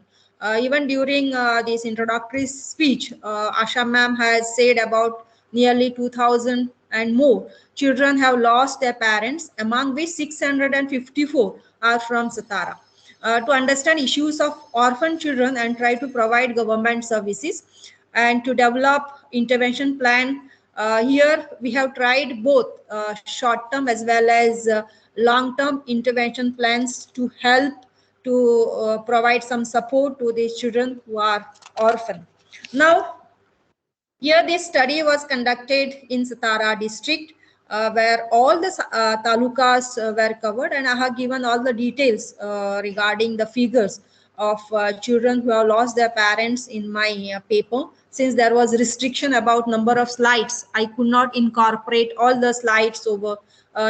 Even during this introductory speech, Asha ma'am has said about nearly 2,000 and more children have lost their parents, among which 654 are from Satara. to understand issues of orphan children and try to provide government services, and to develop intervention plan. Here we have tried both short-term as well as long-term intervention plans to help to provide some support to these children who are orphan. Now, here this study was conducted in Satara district, where all the talukas were covered, and I have given all the details regarding the figures of children who have lost their parents in my paper. Since there was restriction about number of slides, I could not incorporate all the slides over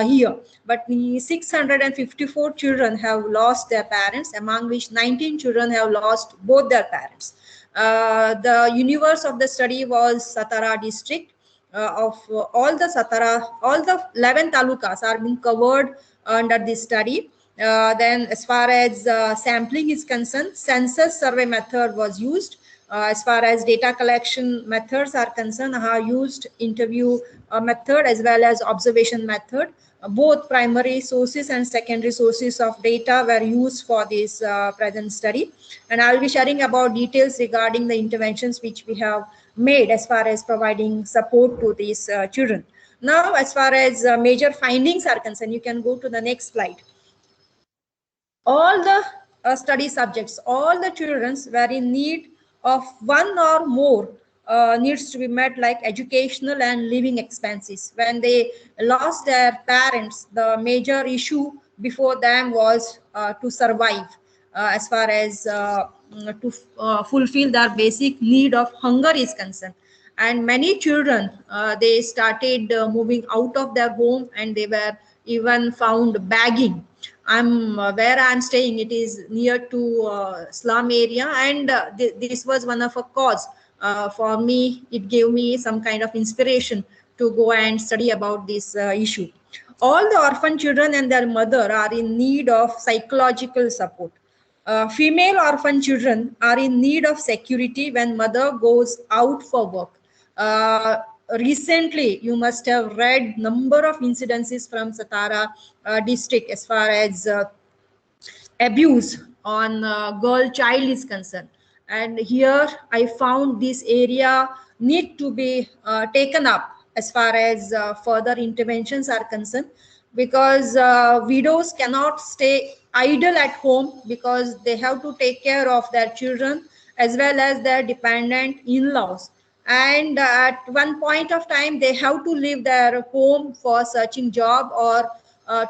here. But the 654 children have lost their parents, among which 19 children have lost both their parents. The universe of the study was Satara district. Of all the Satara, all the 11 talukas are being covered under this study. Then as far as sampling is concerned, census survey method was used. As far as data collection methods are concerned, I have used interview method as well as observation method. Both primary sources and secondary sources of data were used for this present study, and I will be sharing about details regarding the interventions which we have made as far as providing support to these children. Now, as far as major findings are concerned, you can go to the next slide. All the study subjects, all the children were in need of one or more needs to be met, like educational and living expenses. When they lost their parents, the major issue before them was to survive, as far as to fulfill their basic need of hunger is concerned. And many children, they started moving out of their home, and they were even found begging. Where I'm staying, it is near to slum area, and this was one of a cause for me. It gave me some kind of inspiration to go and study about this issue. All the orphan children and their mother are in need of psychological support. Female orphan children are in need of security when mother goes out for work. Recently, you must have read number of incidences from Satara district as far as abuse on girl child is concerned. And here I found this area need to be taken up as far as further interventions are concerned, because widows cannot stay idle at home, because they have to take care of their children as well as their dependent in-laws. And at one point of time, they have to leave their home for searching job or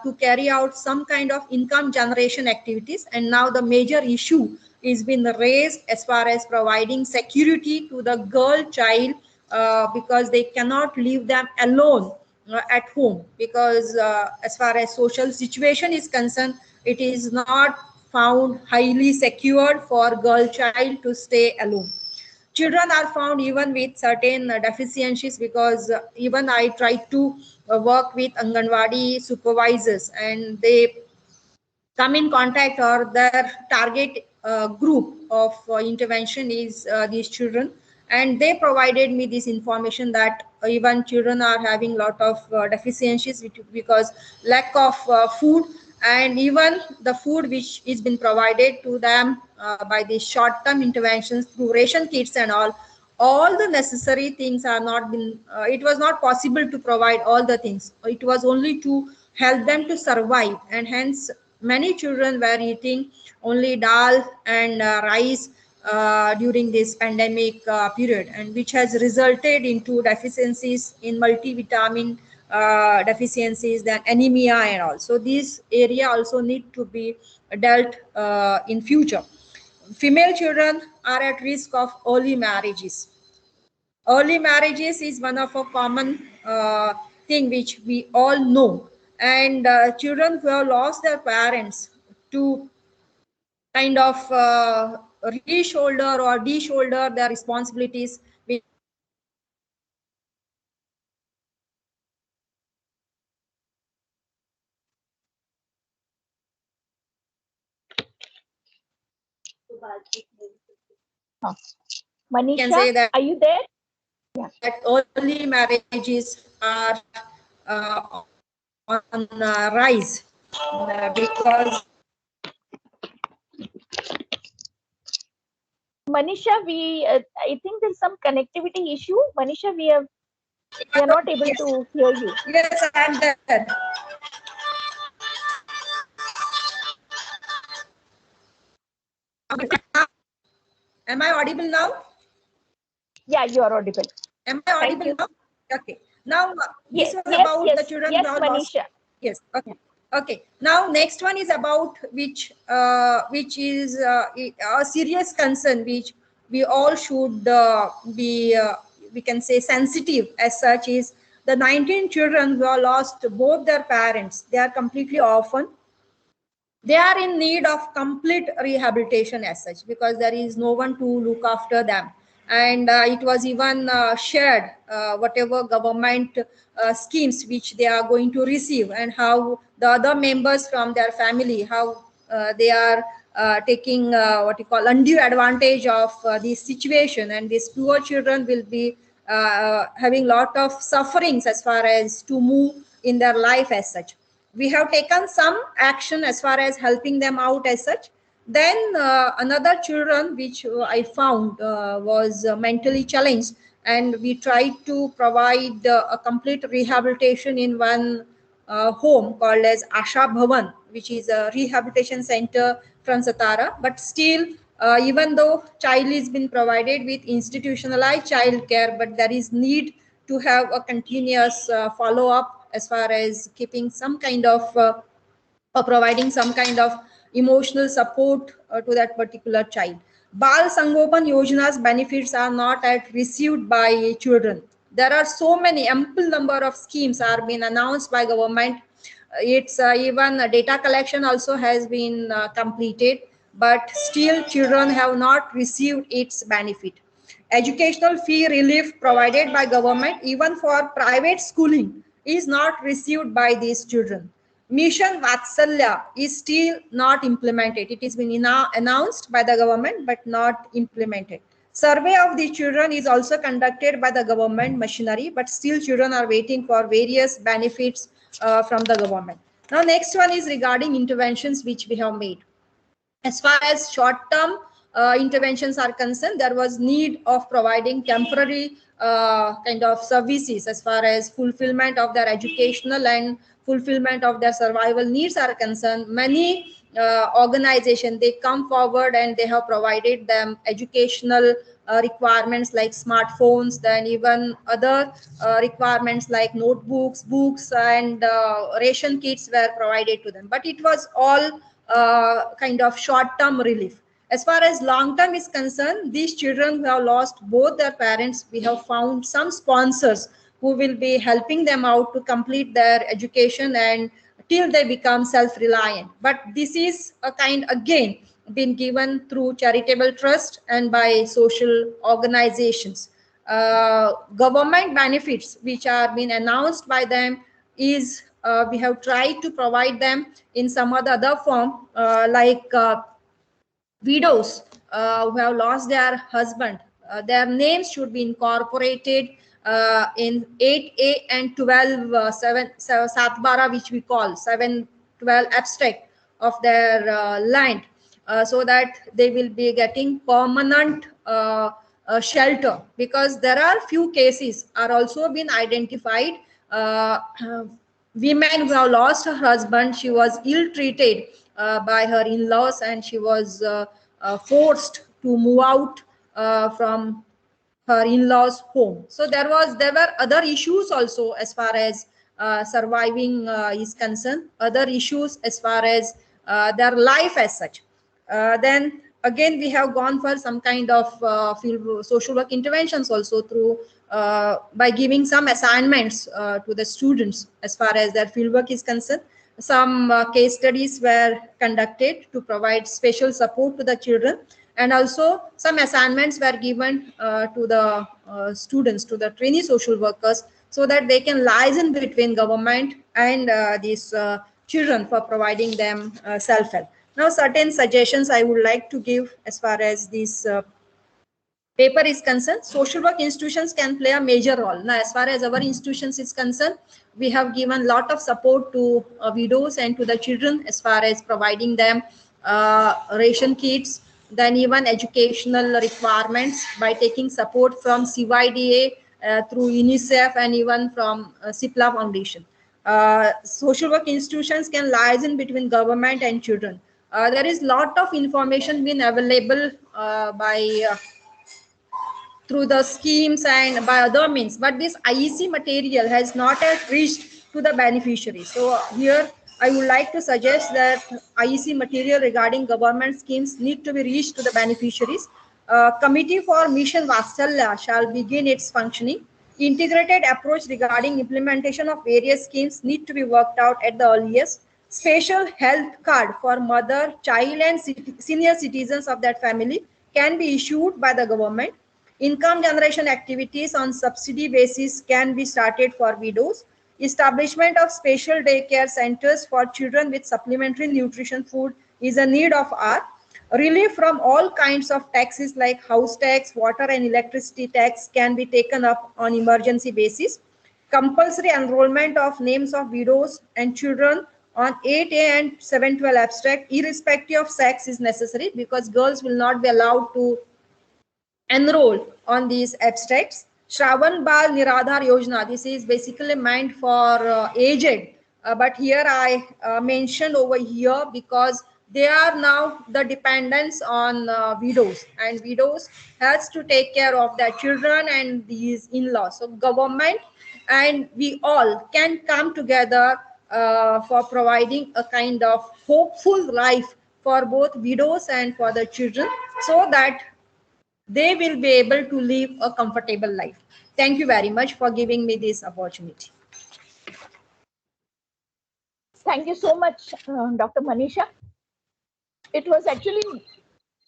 to carry out some kind of income generation activities. And now the major issue is been raised as far as providing security to the girl child, because they cannot leave them alone at home, because as far as social situation is concerned, it is not found highly secured for girl child to stay alone. Children are found even with certain deficiencies, because even I tried to work with Anganwadi supervisors, and they come in contact, or their target group of intervention is these children, and they provided me this information that even children are having lot of deficiencies because lack of food, and even the food which is been provided to them by the short-term interventions through ration kits and all the necessary things are not been it was not possible to provide all the things. It was only to help them to survive, and hence many children were eating only dal and rice during this pandemic period, and which has resulted into deficiencies in multivitamin deficiencies, then anemia and all. So this area also need to be dealt in future. Female children are at risk of early marriages. Early marriages is one of a common thing which we all know, and children who have lost their parents to kind of re-shoulder or de-shoulder their responsibilities. Manisha, That, are you there? Yeah. That early marriages are on rise because Manisha, I think there's some connectivity issue. Manisha, we are not able Yes. to hear you. Yes, I am there. Am I audible now? Yeah, you are audible. Am I Thank audible you. now? Okay. Now this Yes, was yes, about the yes, children yes, who have lost. Manisha. Yes. Okay. Okay. Now next one is about which is a serious concern which we all should be we can say sensitive as such is the 19 children who have lost both their parents. They are completely orphan. They are in need of complete rehabilitation as such because there is no one to look after them, and it was even shared whatever government schemes which they are going to receive and how the other members from their family how they are taking what you call undue advantage of this situation, and these poor children will be having lot of sufferings as far as to move in their life as such. We have taken some action as far as helping them out as such. Then another children which I found was mentally challenged, and we tried to provide a complete rehabilitation in one home called as Asha Bhavan, which is a rehabilitation center from Satara. But still, even though child is been provided with institutionalized child care, but there is need to have a continuous follow up as far as keeping some kind of or providing some kind of emotional support to that particular child. Bal Sangopan Yojana's benefits are not yet received by children. There are so many ample number of schemes are being announced by government. It's even data collection also has been completed, but still children have not received its benefit. Educational fee relief provided by government even for private schooling is not received by these children. Mission Vatsalya is still not implemented. It has been announced by the government but not implemented. Survey of the children is also conducted by the government machinery, but still children are waiting for various benefits from the government. Now next one is regarding interventions which we have made. As far as short-term interventions are concerned, there was need of providing temporary kind of services as far as fulfillment of their educational and fulfillment of their survival needs are concerned. Many organizations, they come forward and they have provided them educational requirements like smartphones, then even other requirements like notebooks, books, and ration kits were provided to them. But it was all kind of short-term relief. As far as long-term is concerned, these children who have lost both their parents, we have found some sponsors who will be helping them out to complete their education and till they become self-reliant. But this is a kind, again, been given through charitable trust and by social organizations. Government benefits which are being announced by them is we have tried to provide them in some other form like widows who have lost their husband. Their names should be incorporated in 8A and 12 Satbara, which we call 712 abstract of their land, so that they will be getting permanent shelter, because there are few cases are also been identified. uh, Women who have lost her husband, she was ill treated by her in-laws, and she was forced to move out from her in-laws home. So there were other issues also as far as surviving is concerned, other issues as far as their life as such. Then again we have gone for some kind of field social work interventions also through by giving some assignments to the students as far as their field work is concerned. Some case studies were conducted to provide special support to the children, and also some assignments were given to the students, to the trainee social workers, so that they can liaison between government and these children for providing them self-help. Now certain suggestions I would like to give as far as this paper is concerned. Social work institutions can play a major role. Now as far as our institutions is concerned, we have given lot of support to widows and to the children as far as providing them ration kits, then even educational requirements by taking support from CYDA through UNICEF and even from CIPLA Foundation. Social work institutions can liaison between government and children. There is lot of information being available through the schemes and by other means, but this IEC material has not yet reached to the beneficiary. So here I would like to suggest that IEC material regarding government schemes need to be reached to the beneficiaries. Committee for Mission Vatsalya shall begin its functioning. Integrated approach regarding implementation of various schemes need to be worked out at the earliest. Special health card for mother, child and senior citizens of that family can be issued by the government. Income generation activities on subsidy basis can be started for widows. Establishment of special daycare centers for children with supplementary nutrition food is a need of our. Relief from all kinds of taxes like house tax, water and electricity tax can be taken up on emergency basis. Compulsory enrollment of names of widows and children on 8A and 712 abstract irrespective of sex is necessary, because girls will not be allowed to enroll on these abstracts. Shravan Bal Niradhar Yojana, this is basically meant for aged, but here I mentioned over here because they are now the dependents on widows, and widows has to take care of their children and these in-laws. So government and we all can come together for providing a kind of hopeful life for both widows and for the children, so that they will be able to live a comfortable life. Thank you very much for giving me this opportunity. Thank you so much, Dr. Manisha. It was actually,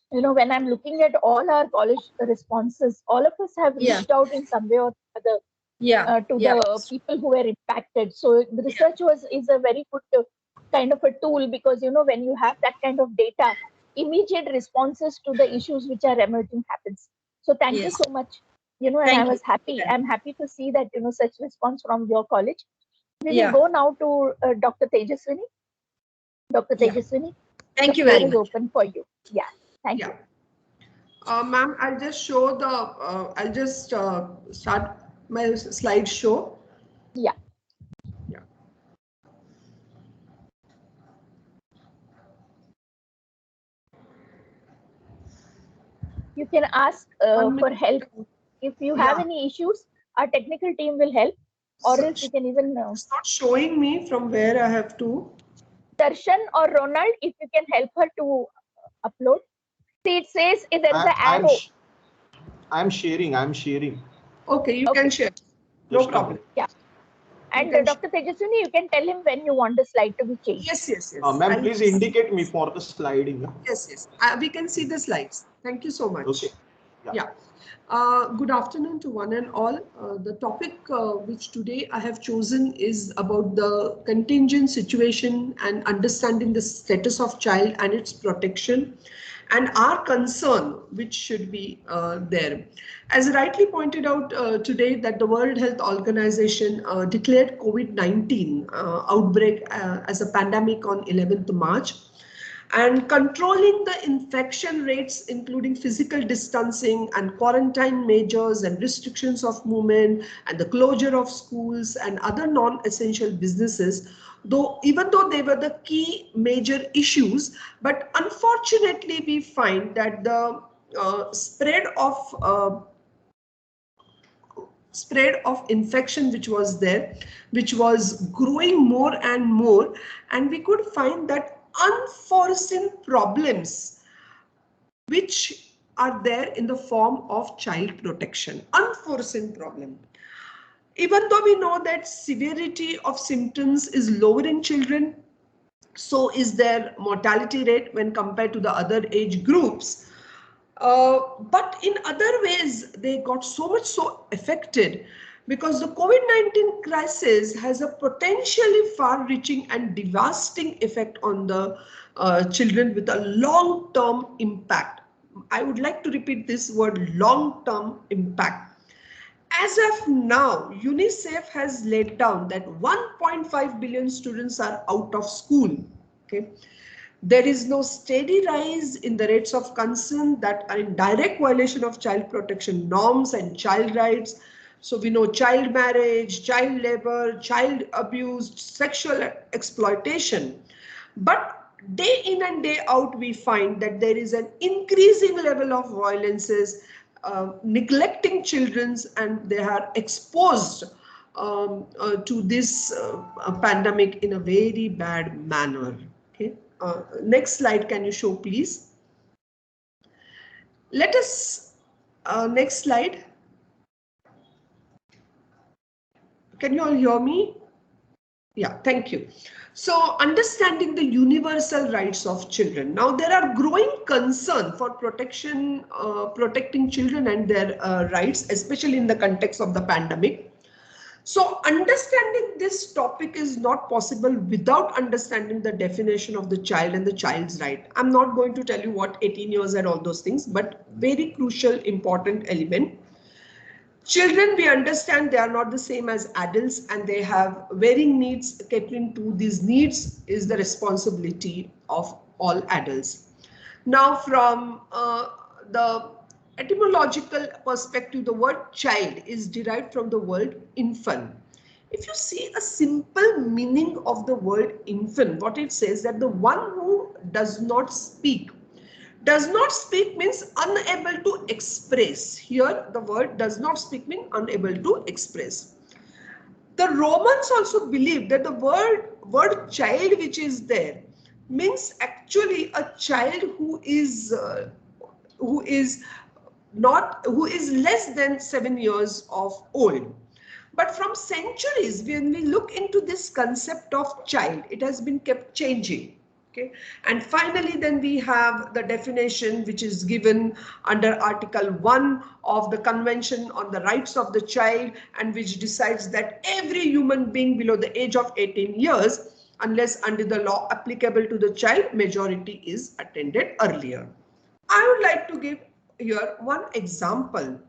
when I'm looking at all our college responses, all of us have reached out in some way or other to the people who were impacted. So the research is a very good kind of a tool, because, when you have that kind of data, immediate responses to the issues which are emerging happens. So thank you so much. And I was happy. I'm happy to see that, such response from your college. We will go now to Dr. Tejaswini. Dr. Tejaswini, thank you very much. The floor is open for you. Yeah, thank you. Ma'am, I'll just show the, I'll just start my slideshow. Yeah. You can ask for help. If you have any issues, our technical team will help, or else you can even... It's not showing me from where I have to. Darshan or Ronald, if you can help her to upload. See, it says there is an arrow. I'm sharing. Okay, you can share. No problem. Yeah. And Dr. Tejaswini, you can tell him when you want the slide to be changed. Yes. Ma'am, please indicate me for the sliding. Yes. We can see the slides. Thank you so much. Okay. Yeah. Good afternoon to one and all. The topic which today I have chosen is about the contingent situation and understanding the status of child and its protection, and our concern which should be there. As rightly pointed out today, that the World Health Organization declared COVID-19 outbreak as a pandemic on 11th March. And controlling the infection rates, including physical distancing and quarantine measures and restrictions of movement and the closure of schools and other non-essential businesses, even though they were the key major issues, but unfortunately we find that the spread of infection which was there, which was growing more and more, and we could find that unforeseen problems which are there in the form of child protection. Unforeseen problem. Even though we know that severity of symptoms is lower in children, so is their mortality rate when compared to the other age groups. But in other ways, they got so affected, because the COVID-19 crisis has a potentially far-reaching and devastating effect on the children with a long-term impact. I would like to repeat this word, long-term impact. As of now, UNICEF has laid down that 1.5 billion students are out of school. Okay. There is no steady rise in the rates of concern that are in direct violation of child protection norms and child rights. So we know child marriage, child labor, child abuse, sexual exploitation. But day in and day out, we find that there is an increasing level of violences, neglecting children, and they are exposed to this pandemic in a very bad manner. Okay. Next slide, can you show, please? Let us, next slide. Can you all hear me? Yeah, thank you. So understanding the universal rights of children. Now there are growing concern for protecting children and their rights, especially in the context of the pandemic. So understanding this topic is not possible without understanding the definition of the child and the child's right. I'm not going to tell you what 18 years and all those things, but very crucial, important element. Children, we understand they are not the same as adults and they have varying needs. Catering to these needs is the responsibility of all adults. Now, from the etymological perspective, the word child is derived from the word infant. If you see a simple meaning of the word infant, what it says that the one who does not speak. Does not speak means unable to express. Here the word does not speak means unable to express. The Romans also believed that the word child which is there means actually a child who is less than 7 years of old. But from centuries, when we look into this concept of child, it has been kept changing. Okay. And finally, then we have the definition which is given under Article 1 of the Convention on the Rights of the Child, and which decides that every human being below the age of 18 years, unless under the law applicable to the child, majority is attained earlier. I would like to give here one example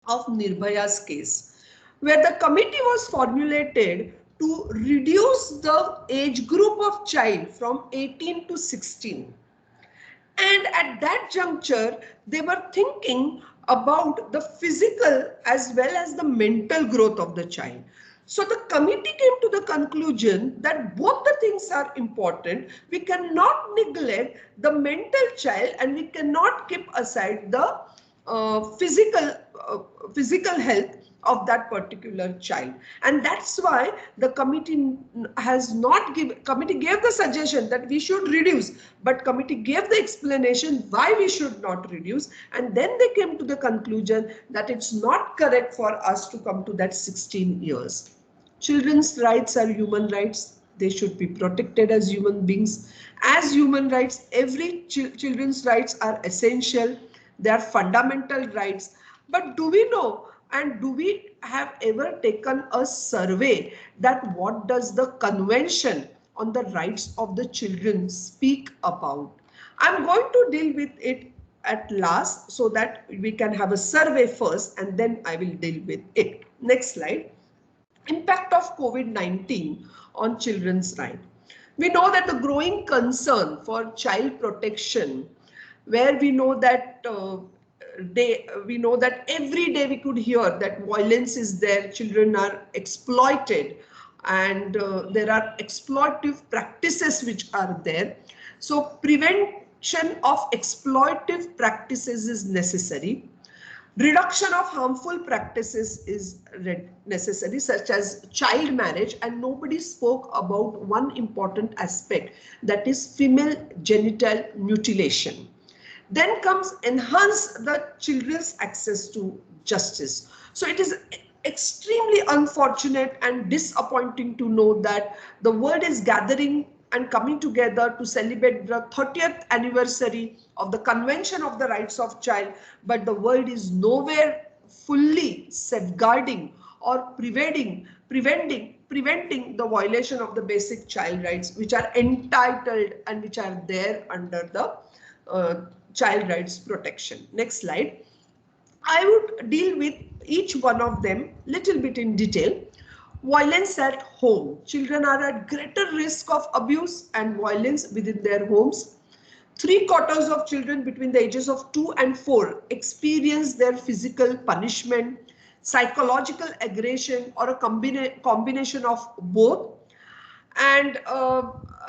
of Nirbhaya's case, where the committee was formulated to reduce the age group of child from 18 to 16. And at that juncture, they were thinking about the physical as well as the mental growth of the child. So the committee came to the conclusion that both the things are important. We cannot neglect the mental child and we cannot keep aside the physical health of that particular child. And that's why the committee gave the suggestion that we should reduce, but committee gave the explanation why we should not reduce, and then they came to the conclusion that it's not correct for us to come to that 16 years. Children's rights are human rights. They should be protected as human beings. As human rights, every children's rights are essential. They are fundamental rights. But do we know, and do we have ever taken a survey that what does the Convention on the Rights of the Children speak about? I'm going to deal with it at last so that we can have a survey first and then I will deal with it. Next slide. Impact of COVID-19 on children's rights. We know that the growing concern for child protection, where we know that every day we could hear that violence is there, children are exploited, and there are exploitive practices which are there. So prevention of exploitive practices is necessary. Reduction of harmful practices is necessary, such as child marriage, and nobody spoke about one important aspect, that is female genital mutilation. Then comes enhance the children's access to justice. So it is extremely unfortunate and disappointing to know that the world is gathering and coming together to celebrate the 30th anniversary of the Convention of the Rights of Child, but the world is nowhere fully safeguarding or preventing the violation of the basic child rights, which are entitled and which are there under the child rights protection. Next slide. I would deal with each one of them little bit in detail. Violence at home. Children are at greater risk of abuse and violence within their homes. 3/4 of children between the ages of 2 and 4 experience their physical punishment, psychological aggression, or a combination of both. And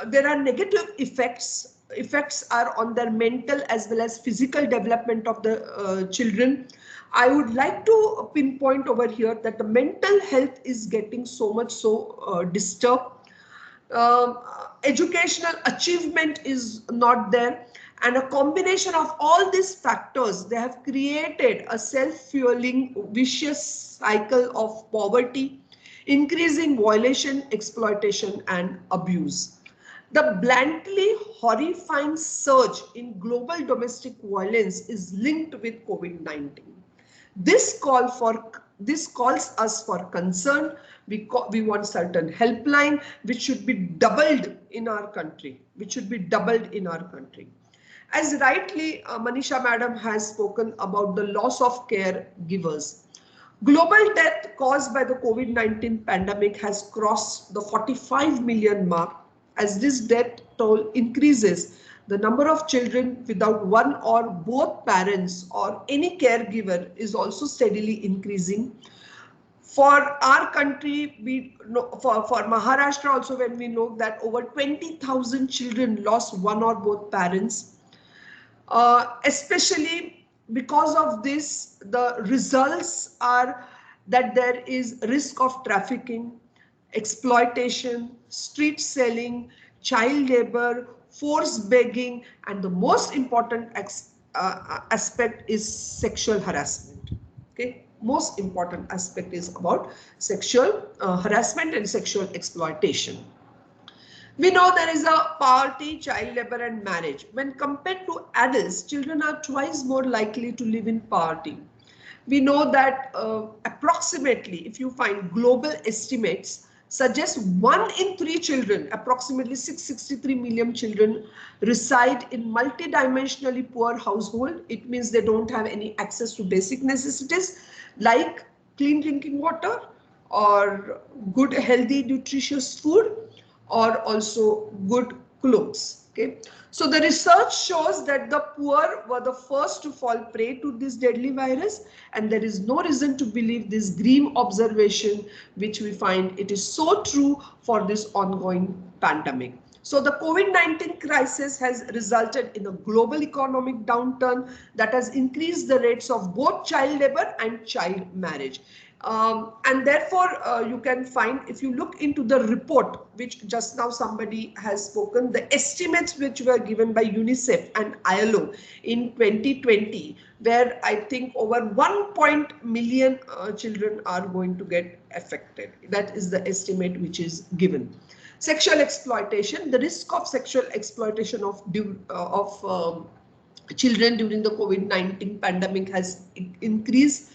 there are negative effects. Effects are on their mental as well as physical development of the children. I would like to pinpoint over here that the mental health is getting so much disturbed. Educational achievement is not there, and a combination of all these factors, they have created a self-fueling vicious cycle of poverty, increasing violation, exploitation, and abuse. The bluntly horrifying surge in global domestic violence is linked with COVID-19. This calls us for concern. We want certain helpline which should be doubled in our country. As rightly Manisha madam has spoken about the loss of caregivers. Global death caused by the COVID-19 pandemic has crossed the 45 million mark. As this death toll increases, the number of children without one or both parents or any caregiver is also steadily increasing. For our country, we know, for Maharashtra also, when we know that over 20,000 children lost one or both parents, especially because of this, the results are that there is risk of trafficking, exploitation, street selling, child labor, forced begging, and the most important aspect is sexual harassment. Okay, most important aspect is about sexual harassment and sexual exploitation. We know there is a poverty, child labor, and marriage. When compared to adults, children are twice more likely to live in poverty. We know that approximately, if you find global estimates, suggest 1 in 3 children, approximately 663 million children, reside in multidimensionally poor household. It means they don't have any access to basic necessities like clean drinking water or good, healthy, nutritious food, or also good clothes. Okay, so the research shows that the poor were the first to fall prey to this deadly virus, and there is no reason to believe this grim observation, which we find it is so true for this ongoing pandemic. So the COVID-19 crisis has resulted in a global economic downturn that has increased the rates of both child labor and child marriage. And therefore, you can find, if you look into the report, which just now somebody has spoken, the estimates which were given by UNICEF and ILO in 2020, where I think over 1 million children are going to get affected. That is the estimate which is given. Sexual exploitation, the risk of sexual exploitation of children during the COVID-19 pandemic has increased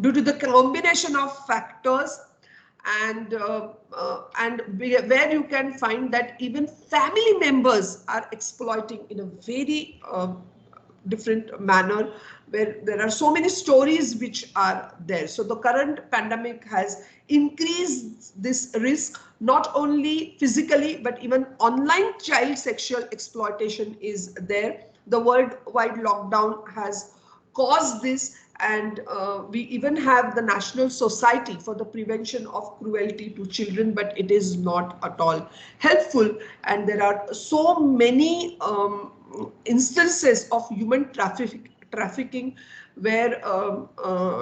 due to the combination of factors, and where you can find that even family members are exploiting in a very different manner, where there are so many stories which are there. So the current pandemic has increased this risk, not only physically, but even online child sexual exploitation is there. The worldwide lockdown has caused this, and we even have the National Society for the Prevention of Cruelty to Children, but it is not at all helpful. And there are so many instances of human trafficking where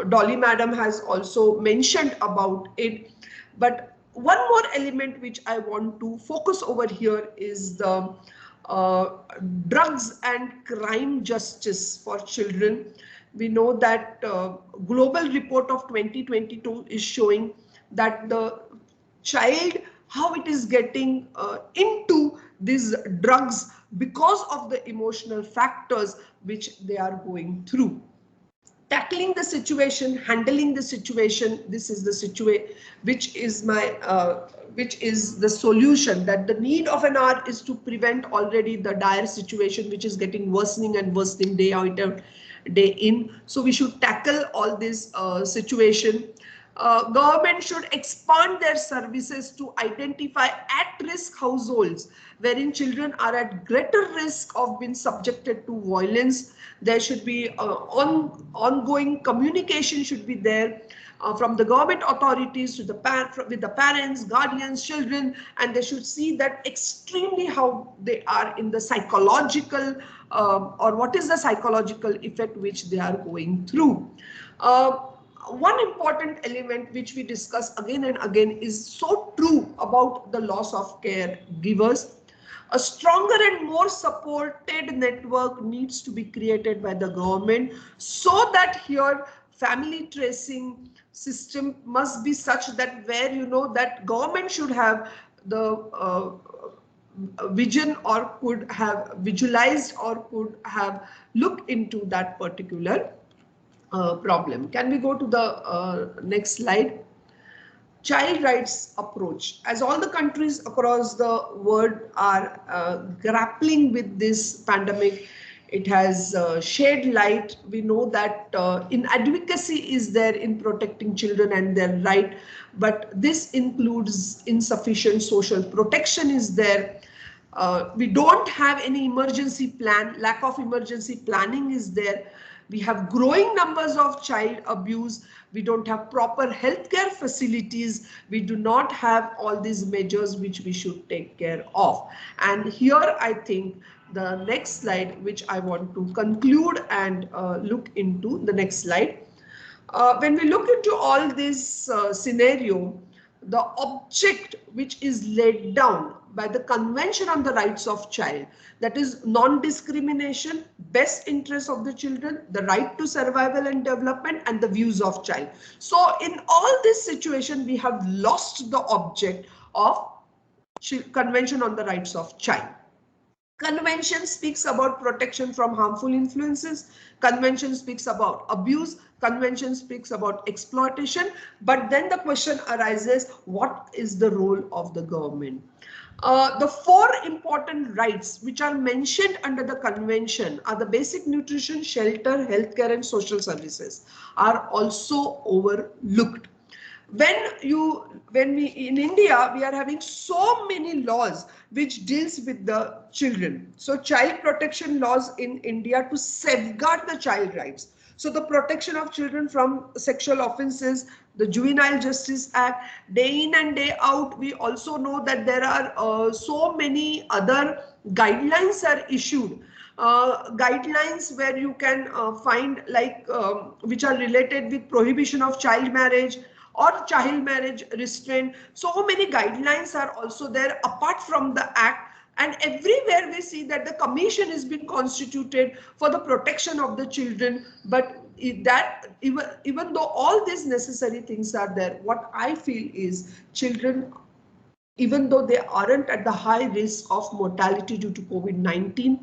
Dolly madam has also mentioned about it. But one more element which I want to focus over here is the drugs and crime justice for children. We know that global report of 2022 is showing that the child, how it is getting into these drugs because of the emotional factors which they are going through. Tackling the situation, handling the situation, this is the situation which is the solution, that the need of an hour is to prevent already the dire situation which is getting worsening and worsening day out and day in. So we should tackle all this situation. Government should expand their services to identify at-risk households wherein children are at greater risk of being subjected to violence. There should be ongoing communication should be there from the government authorities to with the parents, guardians, children, and they should see that extremely how they are in the psychological or what is the psychological effect which they are going through. One important element which we discuss again and again is so true about the loss of caregivers. A stronger and more supported network needs to be created by the government, so that here family tracing system must be such that where that government should have the vision or could have visualized or could have looked into that particular problem. Can we go to the next slide? Child rights approach. As all the countries across the world are grappling with this pandemic, it has shed light. We know that inadvocacy is there in protecting children and their right, but this includes insufficient social protection is there. We don't have any emergency plan. Lack of emergency planning is there. We have growing numbers of child abuse. We don't have proper healthcare facilities. We do not have all these measures which we should take care of. And here I think the next slide, which I want to conclude and look into the next slide. When we look into all this scenario, the object which is laid down by the Convention on the Rights of Child, that is non-discrimination, best interest of the children, the right to survival and development, and the views of child. So in all this situation, we have lost the object of Convention on the Rights of Child. Convention speaks about protection from harmful influences. Convention speaks about abuse. Convention speaks about exploitation. But then the question arises, what is the role of the government? The four important rights which are mentioned under the convention are the basic nutrition, shelter, healthcare, and social services are also overlooked. When we in India, we are having so many laws which deals with the children. So child protection laws in India to safeguard the child rights. So the protection of children from sexual offences, the Juvenile Justice Act, day in and day out, we also know that there are so many other guidelines are issued. Guidelines where you can find like which are related with prohibition of child marriage or child marriage restraint. So many guidelines are also there apart from the act, and everywhere we see that the commission has been constituted for the protection of the children. But that even though all these necessary things are there, what I feel is children, even though they aren't at the high risk of mortality due to COVID-19,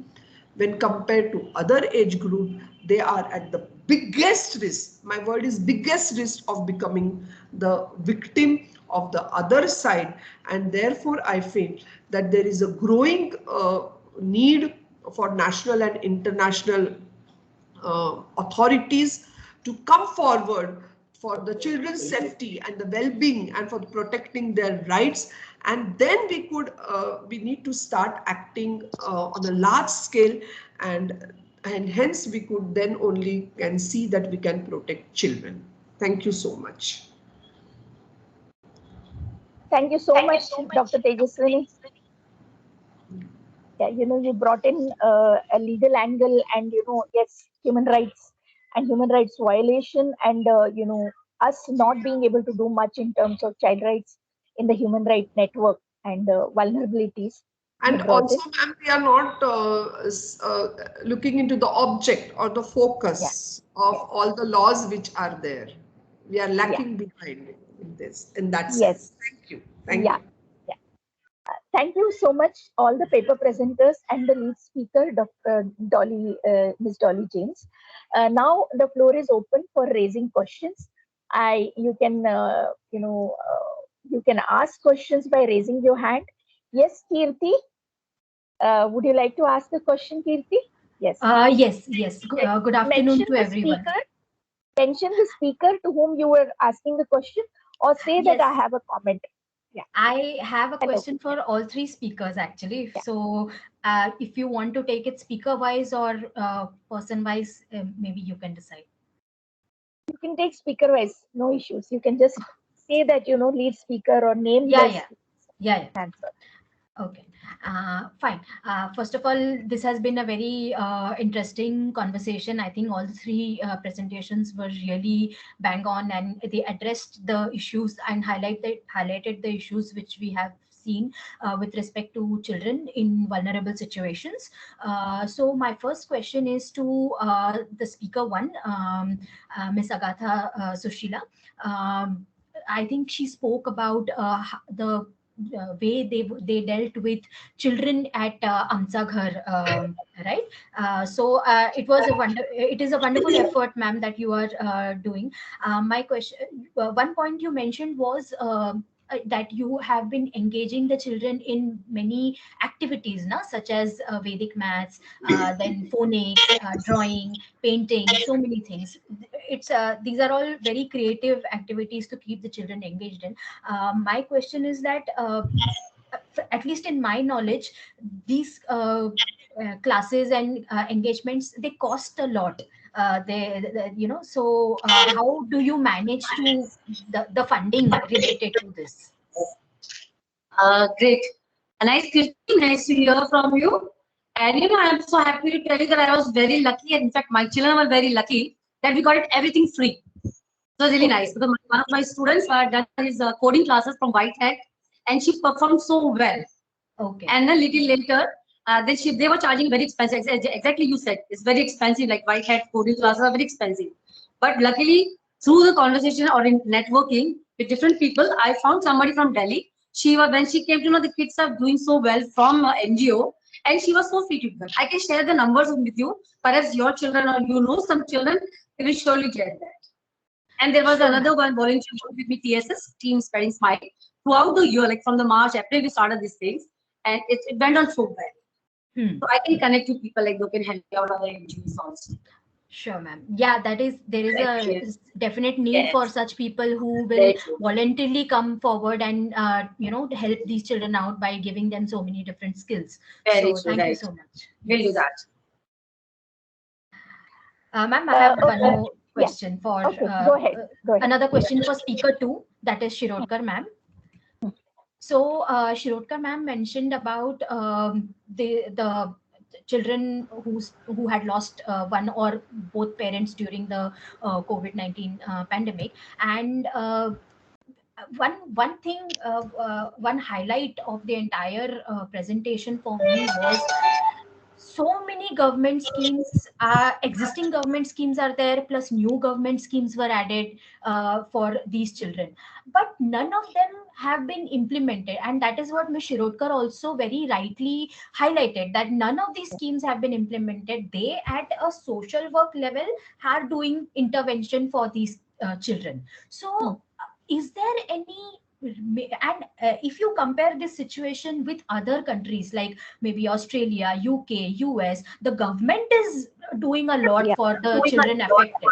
when compared to other age group, they are at the biggest risk. My word is biggest risk of becoming the victim of the other side. And therefore, I feel that there is a growing need for national and international authorities to come forward for the children's safety and the well-being and for protecting their rights. And then we need to start acting on a large scale, and hence we could then only can see that we can protect children. Thank you so much. Thank you so much, Dr. Tejaswini. Yeah, you brought in a legal angle, and yes, human rights and human rights violation, and us not being able to do much in terms of child rights in the human rights network and vulnerabilities. And also, ma'am, we are not looking into the object or the focus of all the laws which are there. We are lacking behind in that sense. Thank you. Thank you. Thank you so much, all the paper presenters and the lead speaker, Dr. Ms. Dolly James. Now the floor is open for raising questions. You can ask questions by raising your hand. Yes, Kirti. Would you like to ask a question, Kirti? Yes. Yes. Good afternoon to everyone. mention the speaker to whom you were asking the question, or say that Yes. I have a comment. I have a Hello. question for all three speakers actually. Yeah. So, if you want to take it speaker wise or person wise, maybe you can decide. You can take speaker wise, no issues. You can just say that, lead speaker or name Yeah, the yeah. Yeah. answer. Okay, fine. First of all, this has been a very interesting conversation. I think all the three presentations were really bang on, and they addressed the issues and highlighted the issues which we have seen with respect to children in vulnerable situations. So my first question is to the speaker one, Ms. Agatha Sushila. I think she spoke about the way they dealt with children at Amsa Ghar, right? It is a wonderful effort, ma'am, that you are doing. My question, one point you mentioned was that you have been engaging the children in many activities, such as Vedic maths, then phonics, drawing, painting, so many things. These are all very creative activities to keep the children engaged in. My question is that, at least in my knowledge, these classes and engagements, they cost a lot. So how do you manage to the funding related to this? Great. Nice, Kirti. Nice to hear from you. And I'm so happy to tell you that I was very lucky. And in fact, my children were very lucky that we got it everything free. So really nice, because one of my students had done his coding classes from Whitehead, and she performed so well. Okay. And a little later, they were charging very expensive. Exactly, you said it's very expensive. Like Whitehead coding classes are very expensive. But luckily, through the conversation or in networking with different people, I found somebody from Delhi. When she came to know the kids are doing so well from NGO, and she was so free to them. I can share the numbers with you. Perhaps your children or some children, they will surely get that. And there was another one volunteer with me, TSS, Team Spreading Smile. Throughout the year, like from the March, April, we started these things, and it went on so well. So I can connect to people like they can help you out other NGOs also. Sure, ma'am. Yeah, there is a definite need Yes. for such people who will voluntarily come forward and help these children out by giving them so many different skills. Very so true, thank you right. so much. We'll do that. Ma'am, I have one Okay. more question for Okay, go ahead. another question for speaker 2, that is Shirodkar ma'am. So Shirodkar ma'am mentioned about the children who had lost one or both parents during the COVID-19 pandemic, and one thing, one highlight of the entire presentation for me was so many government schemes, existing government schemes are there, plus new government schemes were added for these children, but none of them have been implemented. And that is what Ms. Shirodkar also very rightly highlighted, that none of these schemes have been implemented. They at a social work level are doing intervention for these children. So is there any, and if you compare this situation with other countries like maybe Australia, UK, US, the government is doing a lot for the children affected.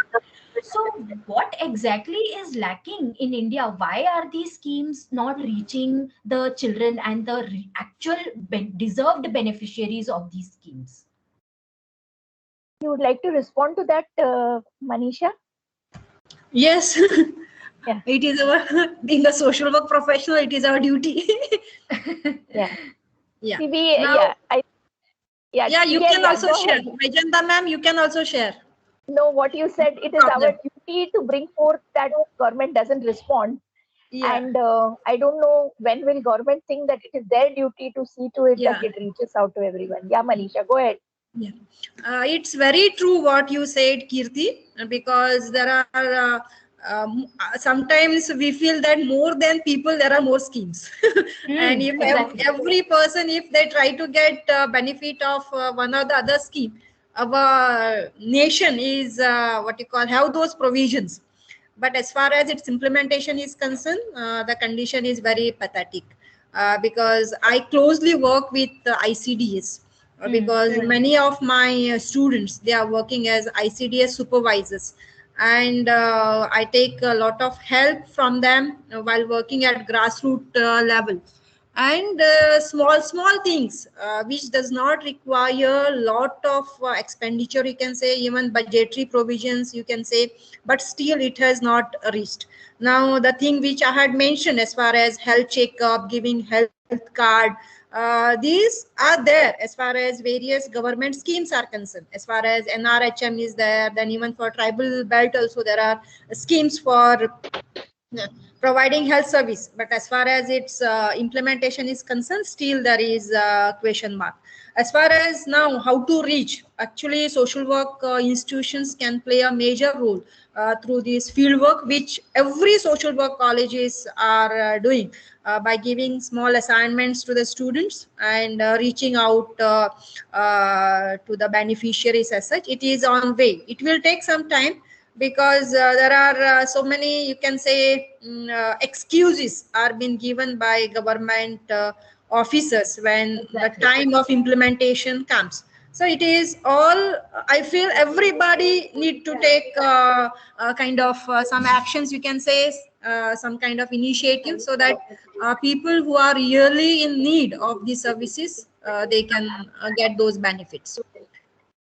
So what exactly is lacking in India? Why are these schemes not reaching the children and the actual deserved beneficiaries of these schemes? You would like to respond to that, Manisha? Yes. Yeah. It is our, being a social work professional, it is our duty. Yeah. Yeah. See, Now- yeah, you can also go share. ahead. Vijayanta ma'am, you can also share. No, what you said, it is our duty to bring forth that government doesn't respond. Yeah. And I don't know when will government think that it is their duty to see to it that it reaches out to everyone. Yeah, Manisha, go ahead. Yeah, it's very true what you said, Kirti, because there are sometimes we feel that more than people there are more schemes. And if exactly. every person, if they try to get benefit of one or the other scheme, our nation is have those provisions. But as far as its implementation is concerned, the condition is very pathetic, because I closely work with ICDS. Because many of my students, they are working as ICDS supervisors, and I take a lot of help from them while working at grassroots level. And small things which does not require a lot of expenditure, you can say, even budgetary provisions, you can say, but still it has not reached. Now the thing which I had mentioned as far as health checkup, giving health card, these are there as far as various government schemes are concerned. As far as NRHM is there, then even for tribal belt also there are schemes for providing health service, but as far as its implementation is concerned, still there is a question mark. As far as now how to reach, actually social work institutions can play a major role through this field work, which every social work colleges are doing by giving small assignments to the students and reaching out to the beneficiaries as such. It is on way. It will take some time, because there are so many, you can say, excuses are being given by government officers when the time of implementation comes. So it is all, I feel everybody need to take kind of some actions, you can say, some kind of initiative, so that people who are really in need of these services, they can get those benefits.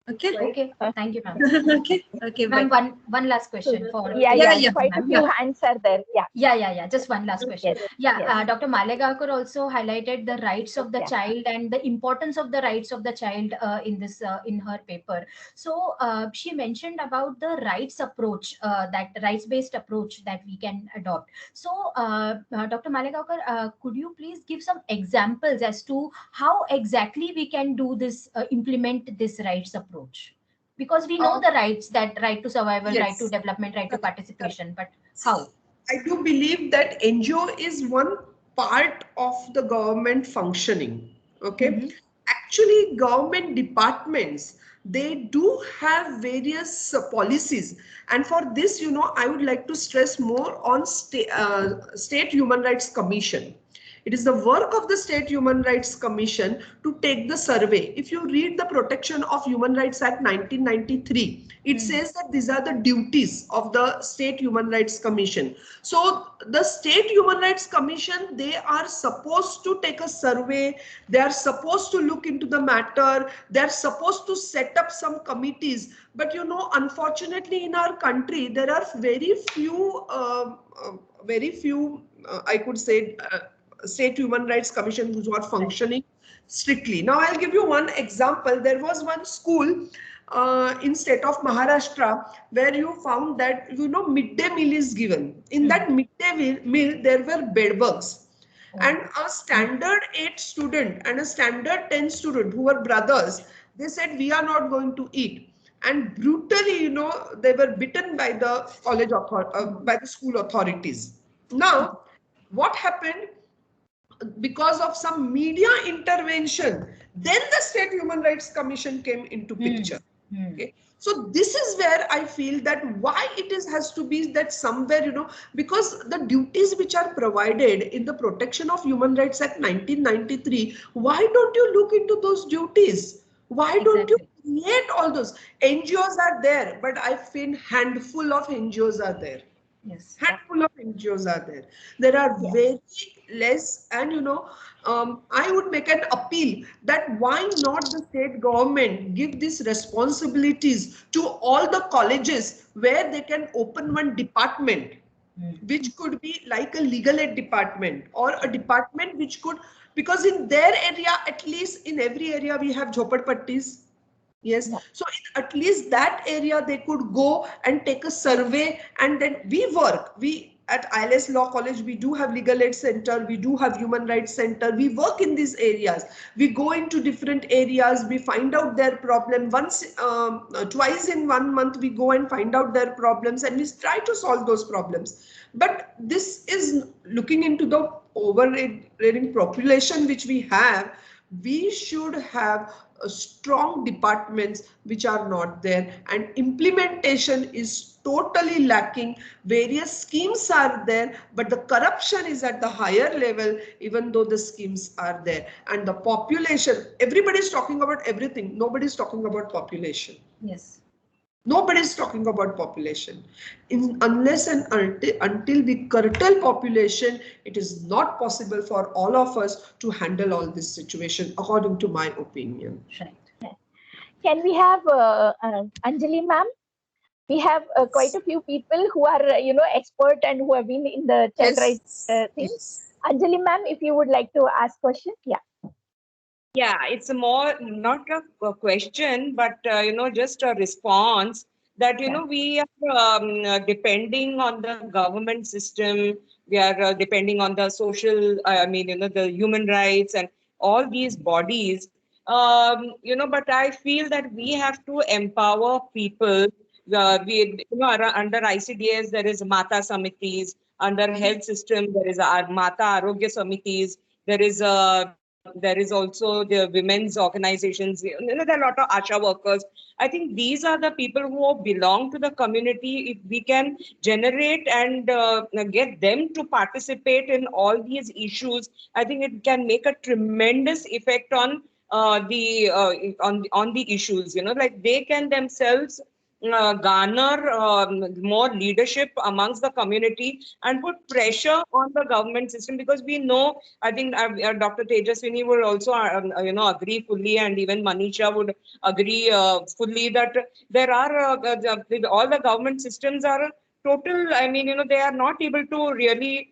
Okay. Okay. Thank you, ma'am. Okay. Okay. Ma'am, Bye. one last question for Quite a few hands are there. Yeah. Just one last question. Yes. Dr. Malegaonkar also highlighted the rights of the child and the importance of the rights of the child in this in her paper. So she mentioned about the rights approach, that rights-based approach that we can adopt. So Dr. Malegaonkar, could you please give some examples as to how exactly we can do this, implement this rights approach? Because we know the rights, that right to survival, right to development, right to participation, but how? I do believe that NGO is one part of the government functioning. Okay. Actually, government departments, they do have various policies. And for this, I would like to stress more on State Human Rights Commission. It is the work of the State Human Rights Commission to take the survey. If you read the Protection of Human Rights Act 1993, it says that these are the duties of the State Human Rights Commission. So the State Human Rights Commission, they are supposed to take a survey. They are supposed to look into the matter. They are supposed to set up some committees. But unfortunately in our country, there are very few, I could say, State Human Rights Commission who are functioning strictly. Now I'll give you one example. There was one school in state of Maharashtra where you found that midday meal is given. In that midday meal there were bed bugs, and a standard 8 student and a standard 10 student who were brothers, they said we are not going to eat, and brutally they were bitten by the by the school authorities. Now what happened? Because of some media intervention, then the State Human Rights Commission came into picture. Okay, so this is where I feel that why it has to be that somewhere, because the duties which are provided in the Protection of Human Rights Act 1993, why don't you look into those duties? Why don't you create all those? NGOs are there, but I feel handful of NGOs are there. Yes. Handful of NGOs are there. There are very less, and I would make an appeal that why not the state government give these responsibilities to all the colleges where they can open one department, which could be like a legal aid department or a department which could, because in their area, at least in every area we have jhoppadpattis. Yes. So in at least that area they could go and take a survey, and then we work. We at ILS Law College, we do have legal aid center, we do have human rights center. We work in these areas. We go into different areas. We find out their problem twice in 1 month. We go and find out their problems and we try to solve those problems. But this is looking into the overriding population which we have. We should have strong departments which are not there, and implementation is totally lacking. Various schemes are there, but the corruption is at the higher level, even though the schemes are there. And the population, everybody is talking about everything. Nobody is talking about population. Yes. Nobody is talking about population. Unless and until we curtail population, it is not possible for all of us to handle all this situation, according to my opinion. Right. Can we have Anjali ma'am? We have quite a few people who are, expert and who have been in the child rights thing. Yes. Anjali ma'am, if you would like to ask questions, yeah. Yeah, it's a more not a question, but just a response that we are depending on the government system. We are depending on the social, the human rights and all these bodies. But I feel that we have to empower people. Under ICDS there is Mata Samitis. Under health system there is Mata Arogya Samitis. There is also the women's organizations. There are a lot of ASHA workers. I think these are the people who belong to the community. If we can generate and get them to participate in all these issues, I think it can make a tremendous effect on on the issues. Like they can themselves garner more leadership amongst the community and put pressure on the government system, because we know, I think Dr. Tejaswini would also agree fully, and even Manisha would agree fully that there are all the government systems are total, they are not able to really,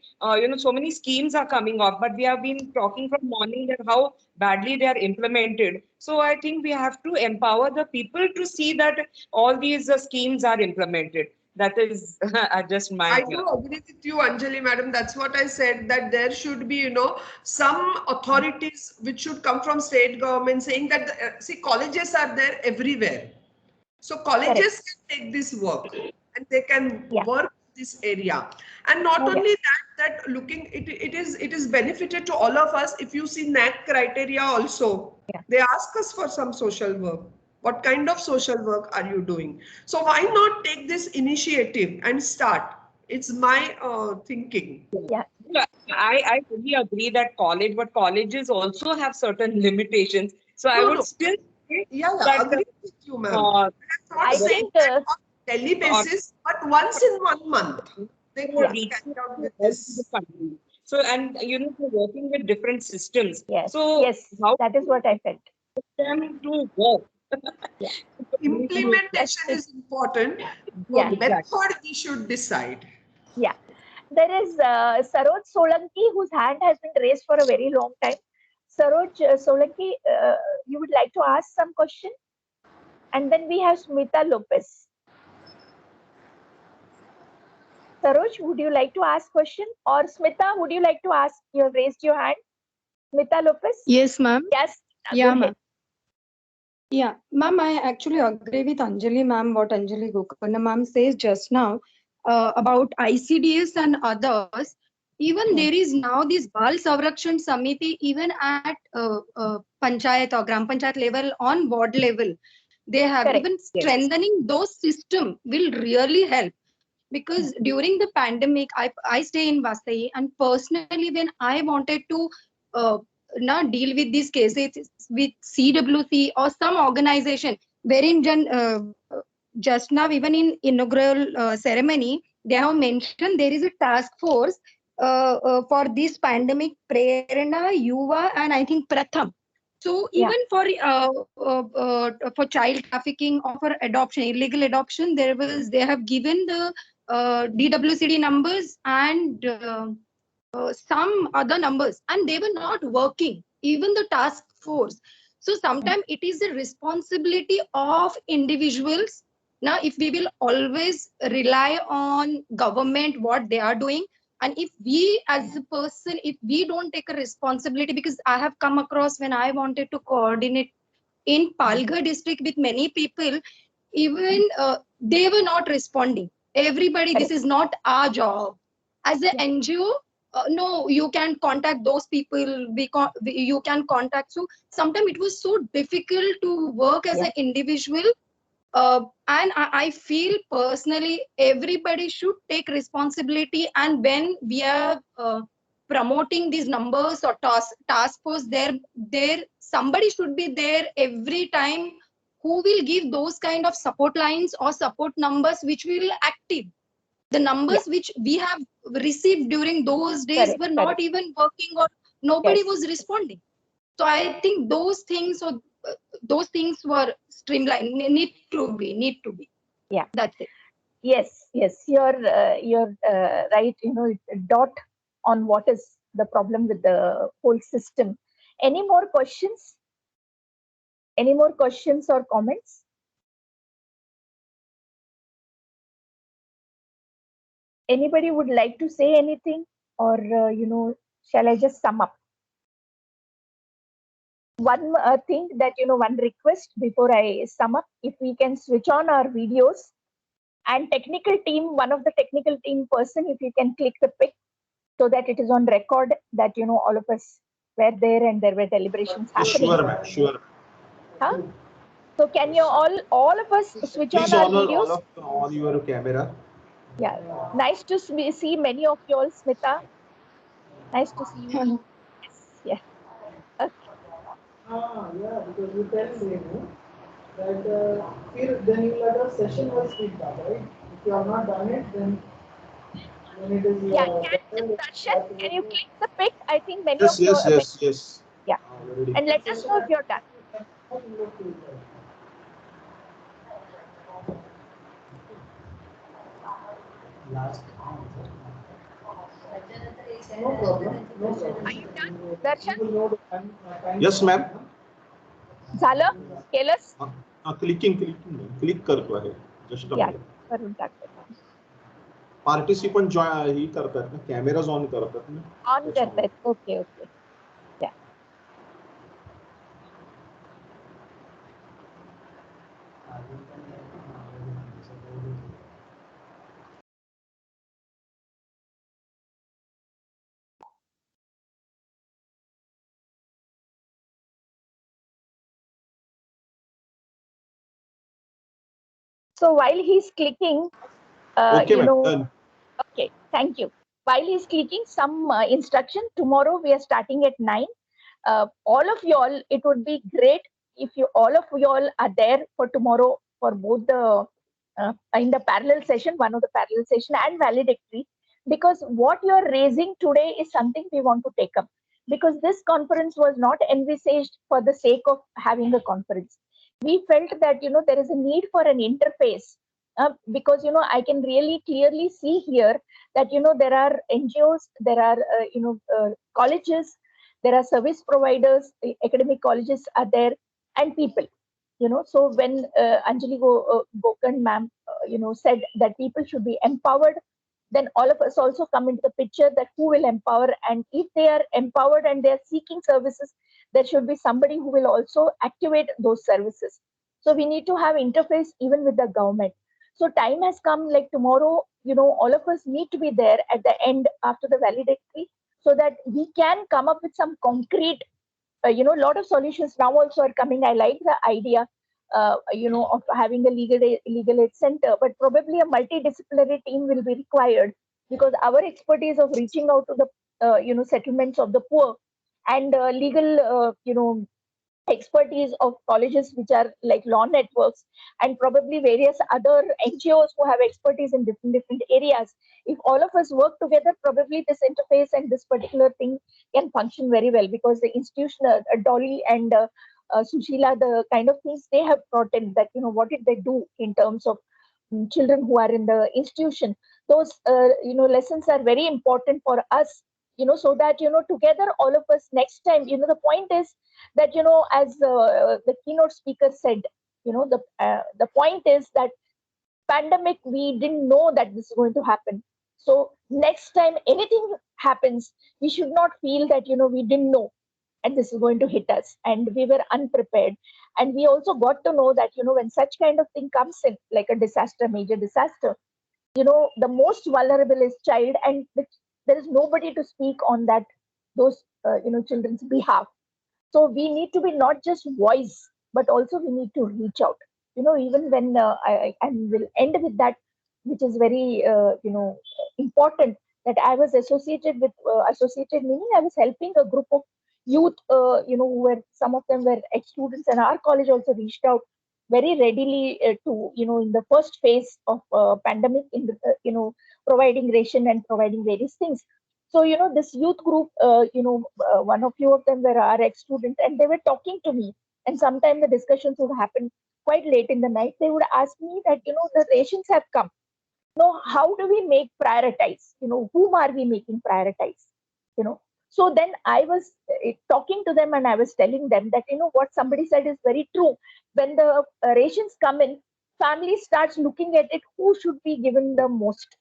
so many schemes are coming up, but we have been talking from morning that how badly they are implemented. So I think we have to empower the people to see that all these schemes are implemented. That is just my. I do agree with you, Anjali madam. That's what I said, that there should be, some authorities which should come from state government saying that, see, colleges are there everywhere. So colleges can take this work and they can work this area. And not only that looking, it is benefited to all of us. If you see NAC criteria also, they ask us for some social work. What kind of social work are you doing? So why not take this initiative and start? It's my thinking. Yeah. I fully agree that but colleges also have certain limitations. So I would still say that, agree with you, ma'am. uh, I think on daily basis, but once in 1 month, they could reach carry out with the this. country. So, and they're working with different systems. yes, So yes, how that is what I felt. them to work? Implementation is important. Yeah. Method we should decide. Yeah. There is Saroj Solanki, whose hand has been raised for a very long time. Saroj Solanki, you would like to ask some question? And then we have Smita Lopez. Saroj, would you like to ask question? Or Smita, would you like to ask? You have raised your hand. Smita Lopez? Yes, ma'am. Yes. Yeah, ma'am. Yeah, ma'am, I actually agree with Anjali ma'am, what Anjali Gokarna ma'am says just now about ICDS and others. Even there is now this Bal Savrakshan Samiti, even at Panchayat or Gram Panchayat level, on ward level. They have even strengthening those system will really help. Because during the pandemic, I stay in Vasai, and personally, when I wanted to not deal with these cases with CWC or some organization, wherein just now, even in inaugural ceremony, they have mentioned there is a task force for this pandemic, Prerana, Yuva, and I think Pratham. So even for child trafficking or for adoption, illegal adoption, they have given the DWCD numbers and some other numbers, and they were not working, even the task force. So sometimes it is the responsibility of individuals. Now, if we will always rely on government, what they are doing, and if we as a person, if we don't take a responsibility, because I have come across when I wanted to coordinate in Palghar district with many people, even they were not responding. Everybody, this is not our job. As an NGO, no, you can contact those people. You can contact. So sometimes it was so difficult to work as an individual. And I feel personally, everybody should take responsibility. And when we are promoting these numbers or task force, there somebody should be there every time who will give those kind of support lines or support numbers which will active? The numbers which we have received during those days were not even working, or nobody was responding. So I think those things were streamlined, need to be. Yeah, that's it. Yes, you're right. Dot on what is the problem with the whole system. Any more questions? Any more questions or comments? Anybody would like to say anything, or shall I just sum up? One thing that one request before I sum up: if we can switch on our videos, and technical team, one of the technical team person, if you can click the pic so that it is on record that all of us were there and there were deliberations happening. Sure, ma'am. Sure. Huh? So can you all of us switch Please on our videos? on your camera. Yeah, nice to see many of you all, Smita. Nice to see you. Yes, yeah. Okay. Yeah, because you tell Renu that then you let us session wise feedback, right? If you have not done it, then it is. Darshan, can you click the pic? I think many Yes, of you. Yes. Yeah, and let us know if you're done. No problem. Are you done, Darshan? Yes, ma'am. झालं केलंस? Click करतो आहे just करून टाकतो. Participant ही करतात ना, cameras on करतात ना, ऑन करतायत. ओके. या So while he's clicking, okay, thank you. While he's clicking, some instruction. Tomorrow we are starting at 9. All of y'all, it would be great if all of y'all are there for tomorrow for both the in the parallel session, one of the parallel session and valedictory, because what you are raising today is something we want to take up, because this conference was not envisaged for the sake of having a conference. We felt that there is a need for an interface, because I can really clearly see here that there are NGOs, there are colleges, there are service providers, academic colleges are there, and people. So when Anjali Gokan ma'am said that people should be empowered, then all of us also come into the picture that who will empower, and if they are empowered and they are seeking services, there should be somebody who will also activate those services. So we need to have interface even with the government. So time has come, like tomorrow, all of us need to be there at the end after the valedictory, so that we can come up with some concrete, a lot of solutions now also are coming. I like the idea, of having a legal aid center, but probably a multidisciplinary team will be required, because our expertise of reaching out to the, settlements of the poor, and legal, expertise of colleges which are like law networks, and probably various other NGOs who have expertise in different areas. If all of us work together, probably this interface and this particular thing can function very well, because the institution, Dolly and Sushila, the kind of things they have brought in, that what did they do in terms of children who are in the institution. Those lessons are very important for us, so that together all of us next time, the point is that as the keynote speaker said, the point is that pandemic, we didn't know that this is going to happen. So next time anything happens, we should not feel that we didn't know and this is going to hit us, and we were unprepared. And we also got to know that when such kind of thing comes in, like a disaster, major disaster, the most vulnerable is child, and there is nobody to speak on that, those children's behalf. So we need to be not just voice, but also we need to reach out, even when I will end with that, which is very important, that I was associated with associated meaning I was helping a group of youth, who were, some of them were ex-students, and our college also reached out very readily to, in the first phase of pandemic, in the, providing ration and providing various things. So, this youth group, one of few of them were our ex-students, and they were talking to me. And sometimes the discussions would happen quite late in the night. They would ask me that, the rations have come. Now, how do we make prioritize? Whom are we making prioritize? So then I was talking to them, and I was telling them that, what somebody said is very true. When the rations come in, family starts looking at it, who should be given the most.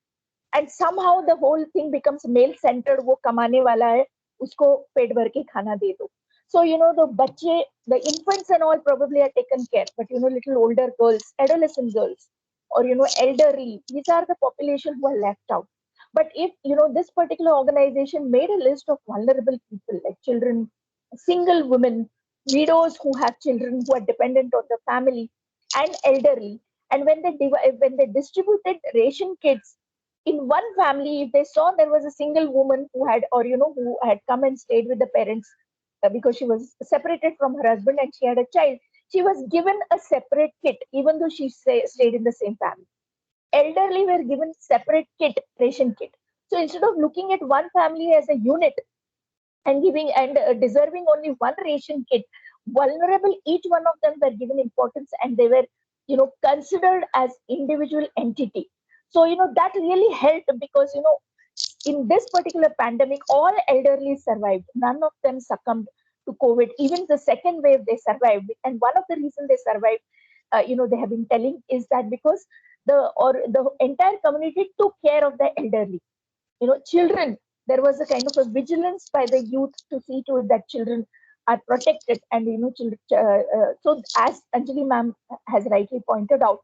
And somehow the whole thing becomes male centered. वो कमाने वाला है, उसको पेट भर के खाना दे दो. So, the बच्चे, the infants and all probably are taken care, but, little older girls, adolescent girls, or, elderly, these are the population who are left out. But if, this particular organization made a list of vulnerable people like children, single women, widows who have children who are dependent on the family, and elderly, and when they distributed ration kits in one family, if they saw there was a single woman who had, or, who had come and stayed with the parents because she was separated from her husband and she had a child, she was given a separate kit, even though she stayed in the same family. Elderly were given separate kit, ration kit. So instead of looking at one family as a unit and giving and deserving only one ration kit, vulnerable, each one of them were given importance, and they were, considered as individual entity. So, that really helped because, in this particular pandemic, all elderly survived. None of them succumbed to COVID. Even the second wave, they survived. And one of the reasons they survived, they have been telling, is that because the entire community took care of the elderly. Children, there was a kind of a vigilance by the youth to see to it that children are protected. And, children, so as Anjali ma'am has rightly pointed out,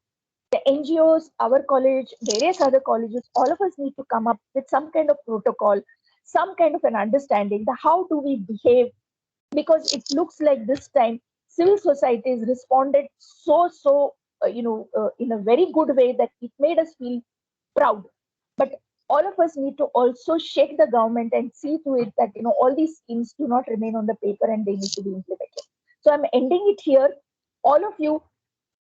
the NGOs, our college, various other colleges, all of us need to come up with some kind of protocol, some kind of an understanding that how do we behave, because it looks like this time civil society has responded so in a very good way that it made us feel proud. But all of us need to also shake the government and see to it that all these schemes do not remain on the paper and they need to be implemented. So I'm ending it here. All of you,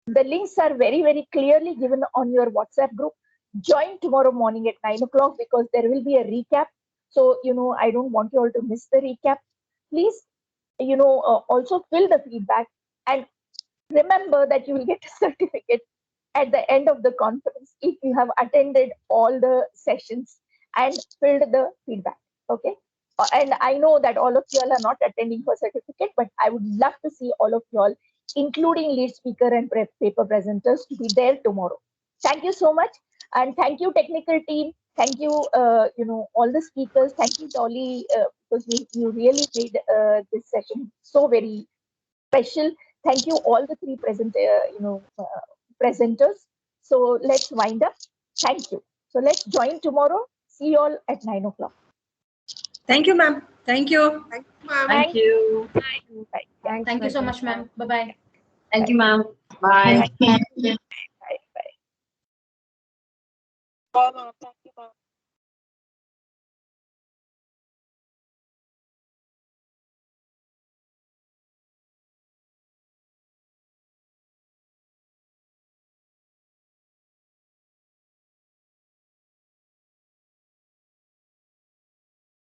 the links are very, very clearly given on your WhatsApp group. Join tomorrow morning at 9 o'clock because there will be a recap. So, I don't want you all to miss the recap. Please, also fill the feedback, and remember that you will get a certificate at the end of the conference if you have attended all the sessions and filled the feedback. Okay. And I know that all of you all are not attending for certificate, but I would love to see all of you all, including lead speaker and paper presenters, to be there tomorrow. Thank you so much. And thank you, technical team. Thank you, all the speakers. Thank you, Dolly, because you really made this session so very special. Thank you, all the three presenters. So let's wind up. Thank you. So let's join tomorrow. See you all at 9 o'clock. Thank you, ma'am. Thank you. Thank you, ma'am. Thank you. Bye. Thank you so much, ma'am. Bye-bye. Thank you, ma'am. Bye. Bye. Bye. Bye.